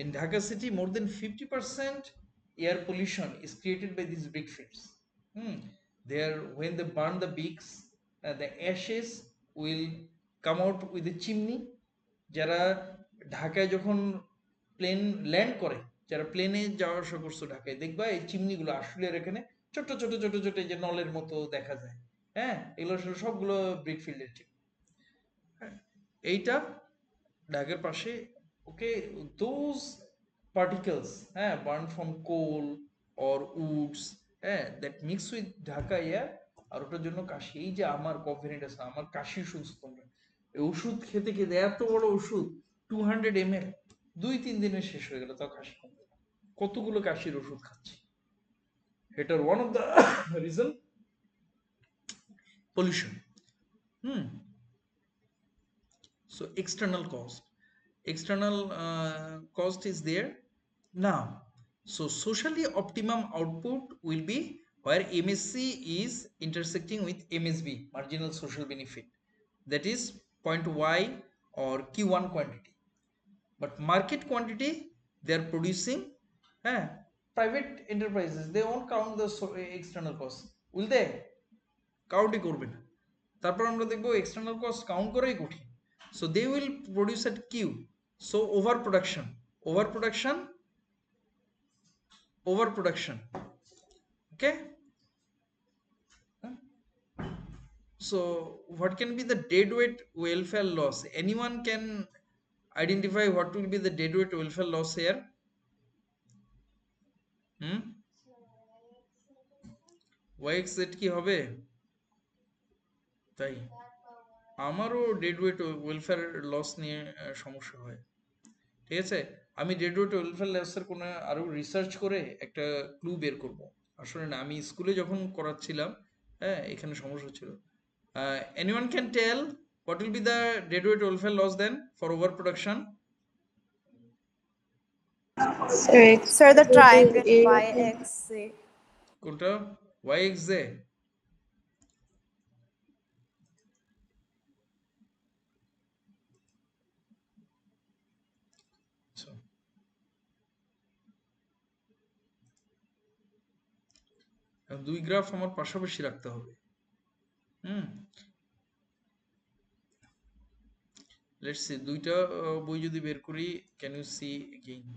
In Dhaka city, more than 50% air pollution is created by these brick fields. There, when they burn the bricks, the ashes will come out with the chimney. যারা ঢাকায় যখন প্লেন ল্যান্ড করে, যারা প্লেনে যাওয়া আসা করছো ঢাকায়, দেখবা এই চিমনিগুলো আসলে এখানে ছোট ছোট ছোট ছোট এই যে নলের মতো দেখা যায়। হ্যাঁ, এগুলো আসলে সবগুলো ব্রিক ফিল্ডের চিমনি। এইটা ঢাকার পাশে, okay, those particles, burn from coal or woods, that mix with Dhaka air, আর ওটার জন্য কাশি। এই যে আমার কনফিডেন্ট আছে, আমার কাশি শুনছো তোমরা, এই ওষুধ খেতে খেতে, এত বড় ওষুধ 200 ml 2-3 দিনে শেষ হয়ে গেল, তাও কাশি কমবে না। কতগুলো কাশির ওষুধ খাচ্ছি। এটার one of the reason pollution. So external cost is there. Now, so socially optimum output will be where MSC is intersecting with MSB, marginal social benefit, that is point Y or Q1 quantity. But market quantity, they are producing, private enterprises, they won't count the external cost, will they? কাউন্টই করবে না। তারপর আমরা দেখবো এক্সটার্নাল কস্ট কাউন্ট করাই কঠিন। So they will produce at Q. So over production, okay. So what can be the deadweight welfare loss? Anyone can identify what will be the deadweight welfare loss here? YXZ কি হবে? তাই আমারও ডেডওয়েট ওয়েলফেয়ার লস নিয়ে সমস্যা হয়। ঠিক আছে, আমি ডেডওয়েট ওয়েলফেয়ার লসের কোনো আরো রিসার্চ করে একটা ক্লু বের করব। আসলে না, আমি স্কুলে যখন করাচ্ছিলাম, এখানে সমস্যা ছিল। Anyone can tell what will be the deadweight welfare loss then for over production? Sir, the triangle YXZ. কোনটা? YXZ? দুই গ্রাফ আমার পাশাপাশি রাখতে হবে। লেটস সি, দুইটা বই যদি বের করি, ক্যান ইউ সি এগেইন?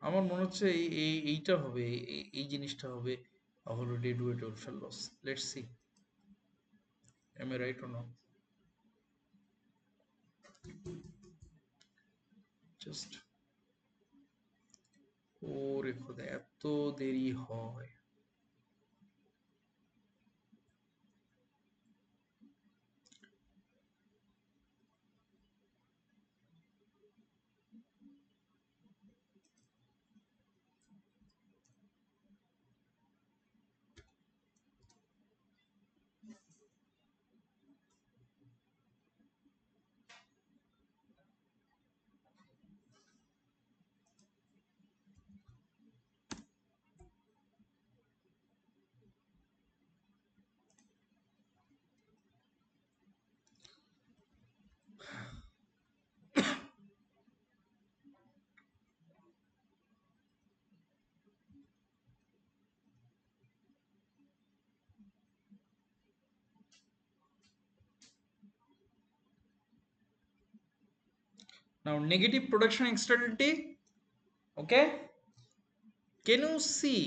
আমার মনে হচ্ছে এইটা হবে, এই জিনিসটা হবে হলো deadweight welfare loss. Let's see, am I right or not? Just ওরে খোদা, এত দেরি হয়। Now negative production externality, okay. Can you see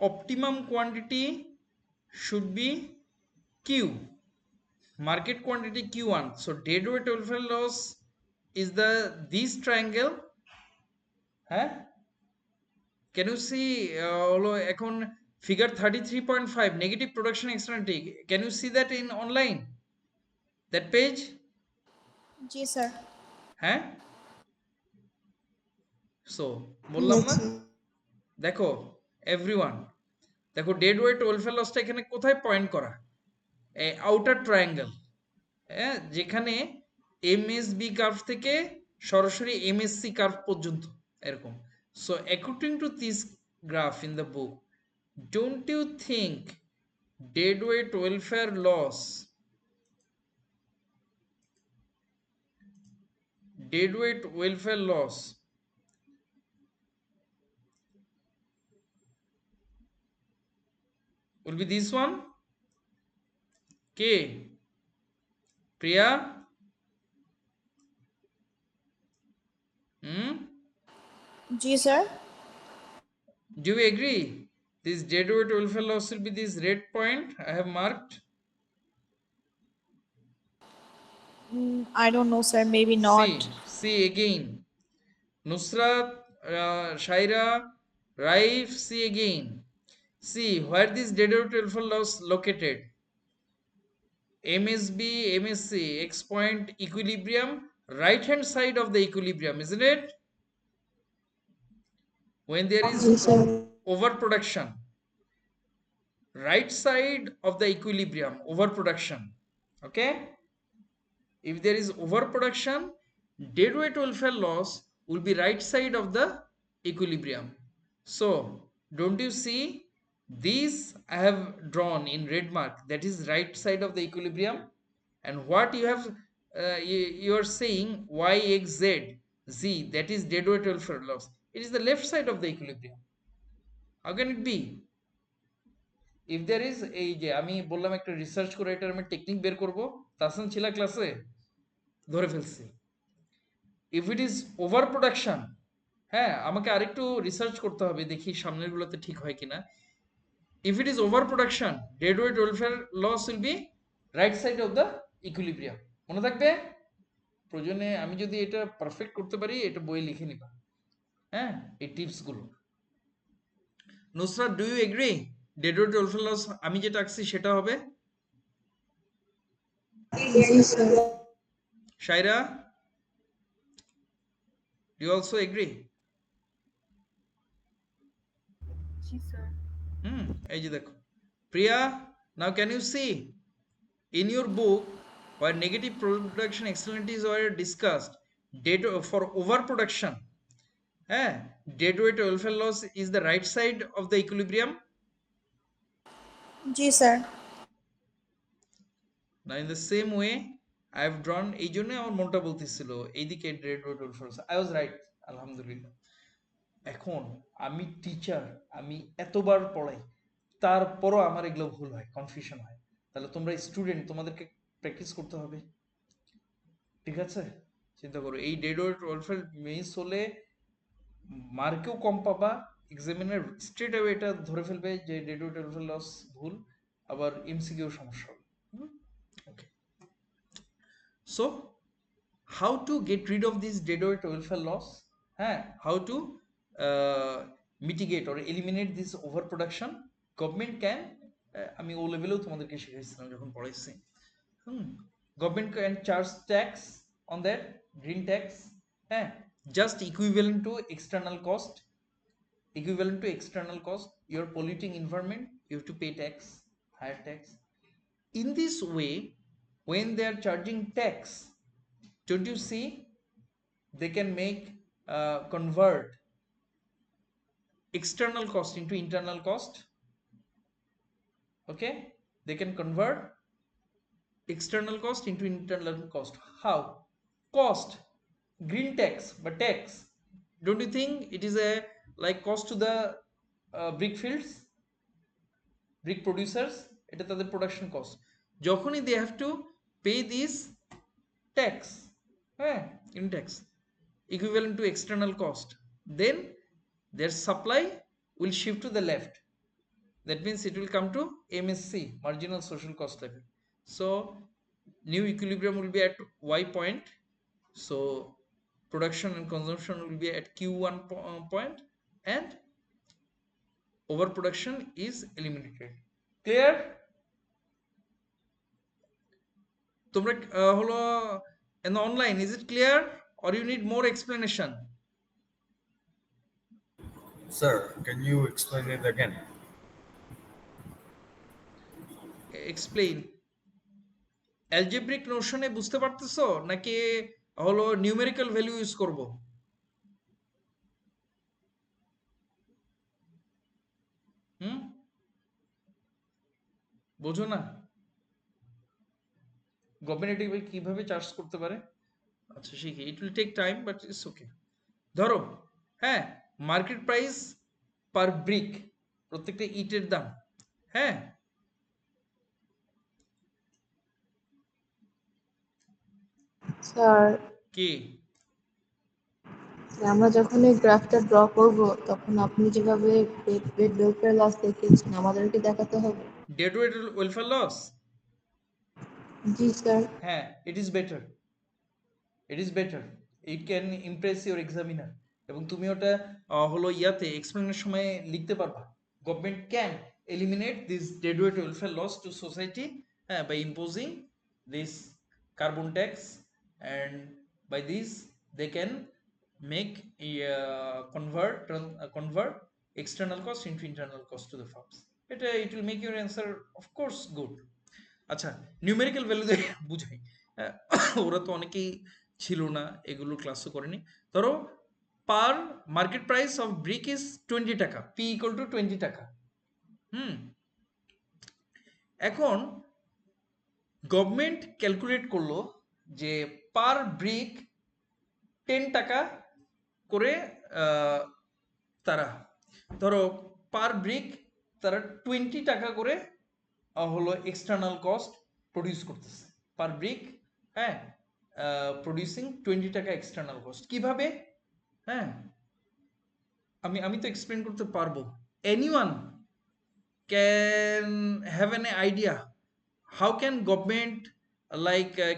optimum quantity should be Q, market quantity Q1. So deadweight welfare loss is this triangle, Can you see হলো এখন figure 33.5 negative production externality? Can you see that in online? That page? Ji sir. হ্যাঁ, সো বললাম Yes, না, sir. দেখো এভরিওয়ান, দেখো ডেড ওয়েট ওয়েলফেয়ার লসটা এখানে কোথায় পয়েন্ট করা, আউটার ট্রায়াঙ্গেল, হ্যাঁ, যেখানে এমএসবি কার্ভ থেকে সরাসরি এমএসসি কার্ভ পর্যন্ত এরকম। So according to this graph in the book, don't you think dead weight welfare loss, dead weight welfare loss will be this one? K, Priya? Ji sir. Do you agree this dead weight welfare loss will be this red point I have marked? I don't know sir, maybe not. See again, Nusrat, Shaira, Raif, see again. See where this dead weight welfare loss located. MSB, MSC, X point equilibrium, right hand side of the equilibrium, isn't it? When there is Yes, sir. overproduction, right side of the equilibrium, overproduction. Okay, if there is overproduction, dead weight welfare loss will be right side of the equilibrium. So don't you see, these I have drawn in red mark, that is right side of the equilibrium, and what you have you are saying y x z z, that is dead weight welfare loss, it is the left side of the equilibrium. How can it be? If there is, এই যে আমি বললাম একটা রিসার্চ করে এটার আমি টেকনিক বের করব, তাহসান ছিল ক্লাসে, ধরে ফেলছি। If it is over production, হ্যাঁ আমাকে আরেকটু রিসার্চ করতে হবে, দেখি সামনের গুলোতে ঠিক হয় কিনা। If it is over production, dead weight welfare loss will be right side of the equilibrium. মনে থাকবে, প্রয়োজনে আমি যদি এটা পারফেক্ট করতে পারি, এটা বইয়ে লিখে নিবা, হ্যাঁ, এই টিপস গুলো। Nusrat, do you agree dead weight welfare loss আমি যেটা আঁকছি সেটা হবে? Yes, sir. Shaira, do you also agree? Ji sir. এই যে দেখো প্রিয়া, now can you see in your book where negative production externalities were discussed, dead for overproduction, dead weight welfare loss is the right side of the equilibrium. Ji sir. Now in the same way I have drawn, এই জন্য আমার মনটা বলতেছিল এইদিকে dead weight welfare loss, I was right, আলহামদুলিল্লাহ। এখন আমি টিচার, আমি এতবার পড়াই, তারপরও আমার এগুলো ভুল হয়, কনফিউশন হয়। তাহলে তোমরা স্টুডেন্ট, তোমাদেরকে প্র্যাকটিস করতে হবে, ঠিক আছে? চিন্তা করো, এই ডেড ওয়েলফেয়ার মিস হলে মার্কেও কম পাবা, এক্সামিনার স্ট্রেট অ্যাওয়ে এটা ধরে ফেলবে যে ডেড ওয়েলফেয়ার লস ভুল, আবার এমসিকিউ সমস্যা হবে। Okay, so how to get rid of this dead welfare loss, হ্যাঁ, how to mitigate or eliminate this over production, government can, আমি ও লেভেলেও তোমাদেরকে শিখাইছিলাম যখন পড়াইছি, government can charge tax on that, green tax, হ্যাঁ, just equivalent to external cost, equivalent to external cost. You're polluting environment, you have to pay tax, higher tax. In this way, when they are charging tax, don't you see, they can make convert external cost into internal cost. Okay, they can convert external cost into internal cost. How? Cost, green tax, but tax, don't you think it is a like cost to the brick fields, brick producers, এটা তাদের প্রোডাকশন কস্ট, যখনই they have to pay this tax, হ্যাঁ, in tax equivalent to external cost, then their supply will shift to the left, that means it will come to MSC, marginal social cost level. So new equilibrium will be at y point, so production and consumption will be at q1 point, and overproduction is eliminated. Clear? তোমরা হলো in the online, is it clear or you need more explanation? Sir, can you explain it again? Explain. algebraic notion এ বুঝতে পারতেছো নাকি হলো নিউমেরিক্যাল ভ্যালু ইউজ করব? হুম, বোঝো না গভর্নমেন্ট এটি কিভাবে চার্জ করতে পারে? আচ্ছা শিখি, it will take time but it's okay. ধরো হ্যাঁ, মার্কেট প্রাইস পার ব্রিক, প্রত্যেকটা ইটের দাম, হ্যাঁ, স্যার কি আমরা যখন এই গ্রাফটা ড্র করব তখন আপনি যেভাবে ওয়েলফেয়ার লস দেখিয়েছেন আমাদেরকে দেখাতে হবে? ডেড ওয়েট ওয়েলফেয়ার লস, জি স্যার। হ্যাঁ, it is better, it is better, it can impress your examiner, এবং তুমি ওটা হলো ইয়াতে এক্সপ্লেনের সময় লিখতে পারবা। Government can eliminate this dead weight welfare loss to society, হ্যাঁ, by imposing this carbon tax, and by this they can make convert external cost into internal cost to the firms. এটা it will make your answer of course good. আচ্ছা, নিউমেরিক্যাল ভ্যালু দিয়ে বুঝাই। ওরা তো অনেকেই ছিল না, এগুলো ক্লাসও করেনি। ধরো per market price of brick is 20 টাকা, পি ইকুয়াল টু 20 টাকা। হুম, এখন গভর্নমেন্ট ক্যালকুলেট করলো যে পার ব্রিক 10 টাকা করে তারা, ধরো পার ব্রিক তারা 20 টাকা করে হলো এক্সটার্নাল কস্ট প্রডিউস করতেছে পার ব্রিক, হ্যাঁ, প্রডিউসিং 20 টাকা এক্সটার্নাল কস্ট। কিভাবে? হ্যাঁ, আমি তো এক্সপ্লেন করতে পারবো। Anyone can have an idea how can government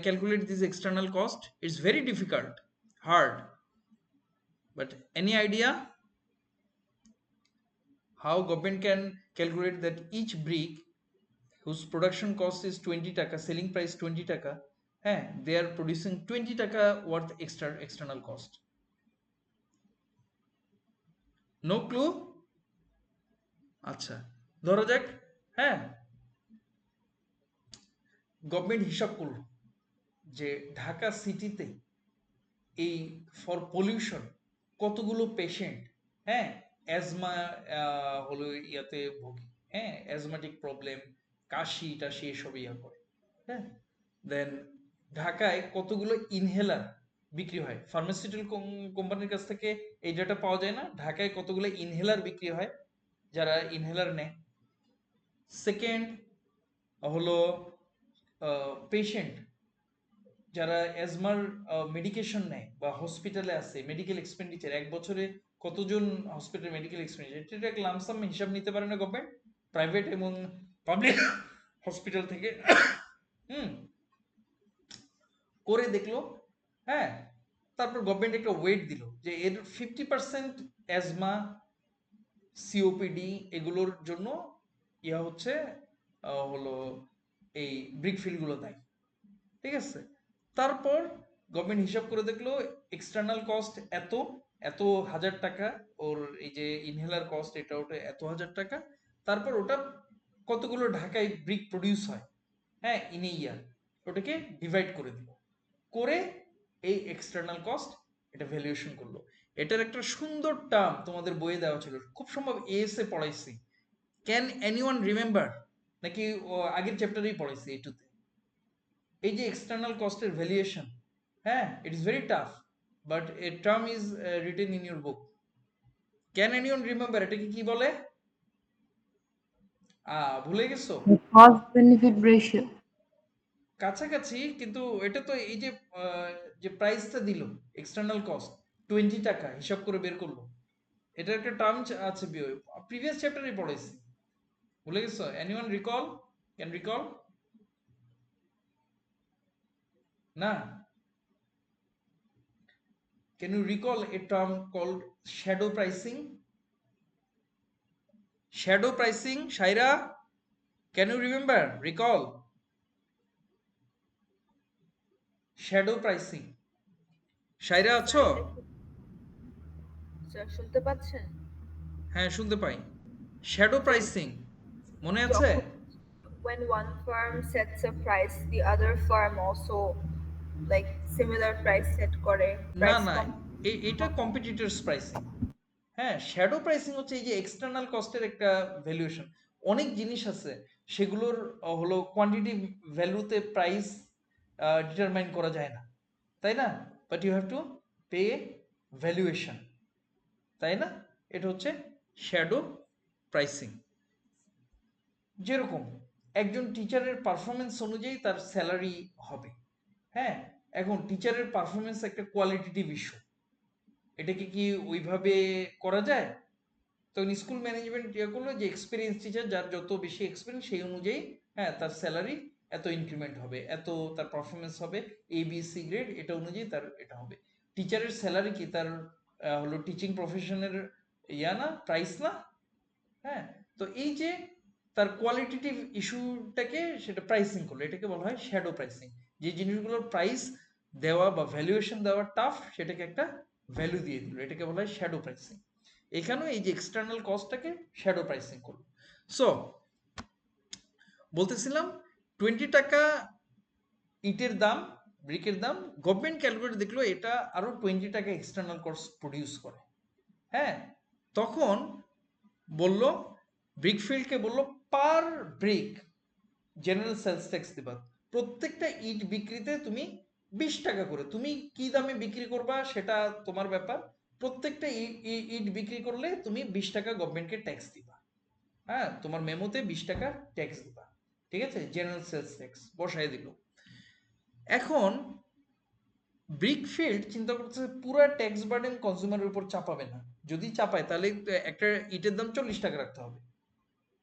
calculate this external cost? It's very difficult, hard, but any idea how government can calculate that each brick whose production cost is 20 taka, selling price 20 taka, they are producing 20 taka worth external cost? No clue? আচ্ছা, ধরা যাক, হ্যাঁ, গভর্নমেন্ট হিসাব করলো যে ঢাকা সিটিতে এই ফর পলিউশন কতগুলো পেশেন্ট, হ্যাঁ, অ্যাজমা হলো ইয়াতে ভোগে, হ্যাঁ, অ্যাজমাটিক প্রবলেম, কাশি টাশি এসব ইয়া করে, হ্যাঁ, দেন ঢাকায় কতগুলো ইনহেলার বিক্রি হয়, ফার্মাসিউটিক্যাল কোম্পানির কাছ থেকে এই ডেটা পাওয়া যায় না, ঢাকায় কতগুলো ইনহেলার বিক্রি হয় যারা ইনহেলার নেয়। সেকেন্ড হলো পেশেন্ট যারা অ্যাজমার মেডিকেশন নেয় বা হসপিটালে আছে, মেডিকেল এক্সপেন্ডিচার এক বছরে কতজন হসপিটাল মেডিকেল এক্সপেন্ডিচার, এটা একটা লামসাম হিসাব নিতে পারে না গভর্নমেন্ট, প্রাইভেট এবং পাবলিক হসপিটাল থেকে। হুম, করে দেখলো, হ্যাঁ, তারপর গভর্নমেন্ট একটা ওয়েট দিল যে এর 50% অ্যাজমা, সিওপিডি এগুলোর জন্য ইয়া হচ্ছে হলো এই ব্রিক ফিল্ডগুলো দেয়, ঠিক আছে। তারপর গভর্নমেন্ট হিসাব করে দেখলো এক্সটার্নাল কস্ট এত এত হাজার টাকা, ওর এই যে ইনহেলার কস্ট এটা ওটা এত হাজার টাকা, তারপর ওটা কতগুলো ঢাকায় ব্রিক প্রডিউস হয়, হ্যাঁ, ইন এ ইয়ার, ওটাকে ডিভাইড করে দিল, করে এই এক্সটার্নাল কস্ট এটা ভ্যালুয়েশন করলো। এটার একটা সুন্দর টার্ম তোমাদের বইয়ে দেওয়া ছিল, খুব সম্ভব এএসএ পড়াইছি, ক্যান এনিওয়ান রিমেম্বার, নাকি আগের চ্যাপ্টারেই পড়াইছি এটুতে? এই যে এক্সটার্নাল কস্টের ভ্যালুয়েশন, হ্যাঁ, it is very tough, but a term is written in your book. Can anyone remember এটাকে কি বলে? ভুলে গেছো? Cost benefit ratio. কাছাকাছি, কিন্তু এটা তো এই যে যে প্রাইসটা দিল এক্সটার্নাল কস্ট 20 টাকা হিসাব করে বের করলো, এটা একটা টার্ম আছে প্রিভিয়াস চ্যাপ্টারে পড়াইছি, ভুলে গেছো? Anyone recall, can recall? না? Can you recall a term called shadow pricing? Shadow pricing, Saira, can you remember, recall? Shadow pricing, Saira আছো? স্যার শুনতে পাচ্ছেন? হ্যাঁ শুনতে পাই। শ্যাডো প্রাইসিং মনে আছে? When one firm sets a price, the other firm also like similar price set করে না price না, এটা কম্পিটিটরস প্রাইসিং। হ্যাঁ, শ্যাডো প্রাইসিং হচ্ছে এই যে এক্সটার্নাল কস্টের একটা ভ্যালুয়েশন। অনেক জিনিস আছে সেগুলোর হলো কোয়ান্টিটি ভ্যালুতে প্রাইস ডিটারমাইন করা যায় না, তাই না? But you have to pay valuation, তাই না? এটা হচ্ছে শ্যাডো প্রাইসিং। যেরকম একজন টিচারের পারফরমেন্স অনুযায়ী তার স্যালারি হবে। হ্যাঁ, এখন টিচারের পারফরমেন্স একটা কোয়ালিটেটিভ ইস্যু, এটাকে কি ওইভাবে করা যায়? তখন স্কুল ম্যানেজমেন্ট ইয়ে করলো যে এক্সপিরিয়েন্স টিচার, যার যত বেশি এক্সপিরিয়েন্স সেই অনুযায়ী হ্যাঁ তার স্যালারি এত ইনক্রিমেন্ট হবে, এত তার পারফরমেন্স হবে, ABC গ্রেড, এটা অনুযায়ী তার এটা হবে। টিচারের স্যালারি কি তার হলো টিচিং প্রফেশনের না, প্রাইস না? হ্যাঁ, তো এই যে তার কোয়ালিটেটিভ ইস্যুটাকে সেটা প্রাইসিং করলো, এটাকে বলা হয় শ্যাডো প্রাইসিং। যে জিনিসগুলোর প্রাইস দেওয়া বা ভ্যালুয়েশন দেওয়া টাফ, সেটাকে একটা ভ্যালু দিয়ে দিল, এটাকে বলা হয় শ্যাডো প্রাইসিং। এখানেও এই যে এক্সটার্নাল কস্টটাকে শ্যাডো প্রাইসিং করলো। সো বলতেছিলাম 20 টাকা ইটের দাম, ব্রিকের দাম, গভর্নমেন্ট ক্যালকুলেটর দেখলো এটা আরো 20 টাকা এক্সটার্নাল কস্ট প্রডিউস করে। হ্যাঁ, তখন বলল ব্রিকফিল্ডকে বলল পার ব্রিক জেনারেল সেলস ট্যাক্স দিবা, প্রত্যেকটা ইট বিক্রিতে তুমি 20 টাকা করে, তুমি কি দামে বিক্রি করবা সেটা তোমার ব্যাপার, প্রত্যেকটা ইট বিক্রি করলে তুমি 20 টাকা গভর্নমেন্টকে ট্যাক্স দিবা। হ্যাঁ, তোমার মেমোতে 20 টাকা ট্যাক্স দিবা, ঠিক আছে? জেনারেল সেলস ট্যাক্স বসায় দিল। এখন ব্রিকফিল্ড চিন্তা করতেছে পুরো ট্যাক্স বার্ডেন কনজিউমারের উপর চাপাবে না, যদি চাপায় তাহলে একটা ইটের দাম 40 টাকা রাখতে হবে।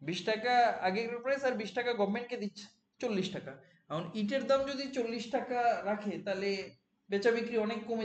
20 টাকা আগের প্রাইস আর 20 টাকা গভর্নমেন্টকে দিচ্ছে, 40 টাকা। এখন ইটের দাম যদি 40 টাকা রাখে তাহলে বেচা বিক্রি অনেক কমে যাবে।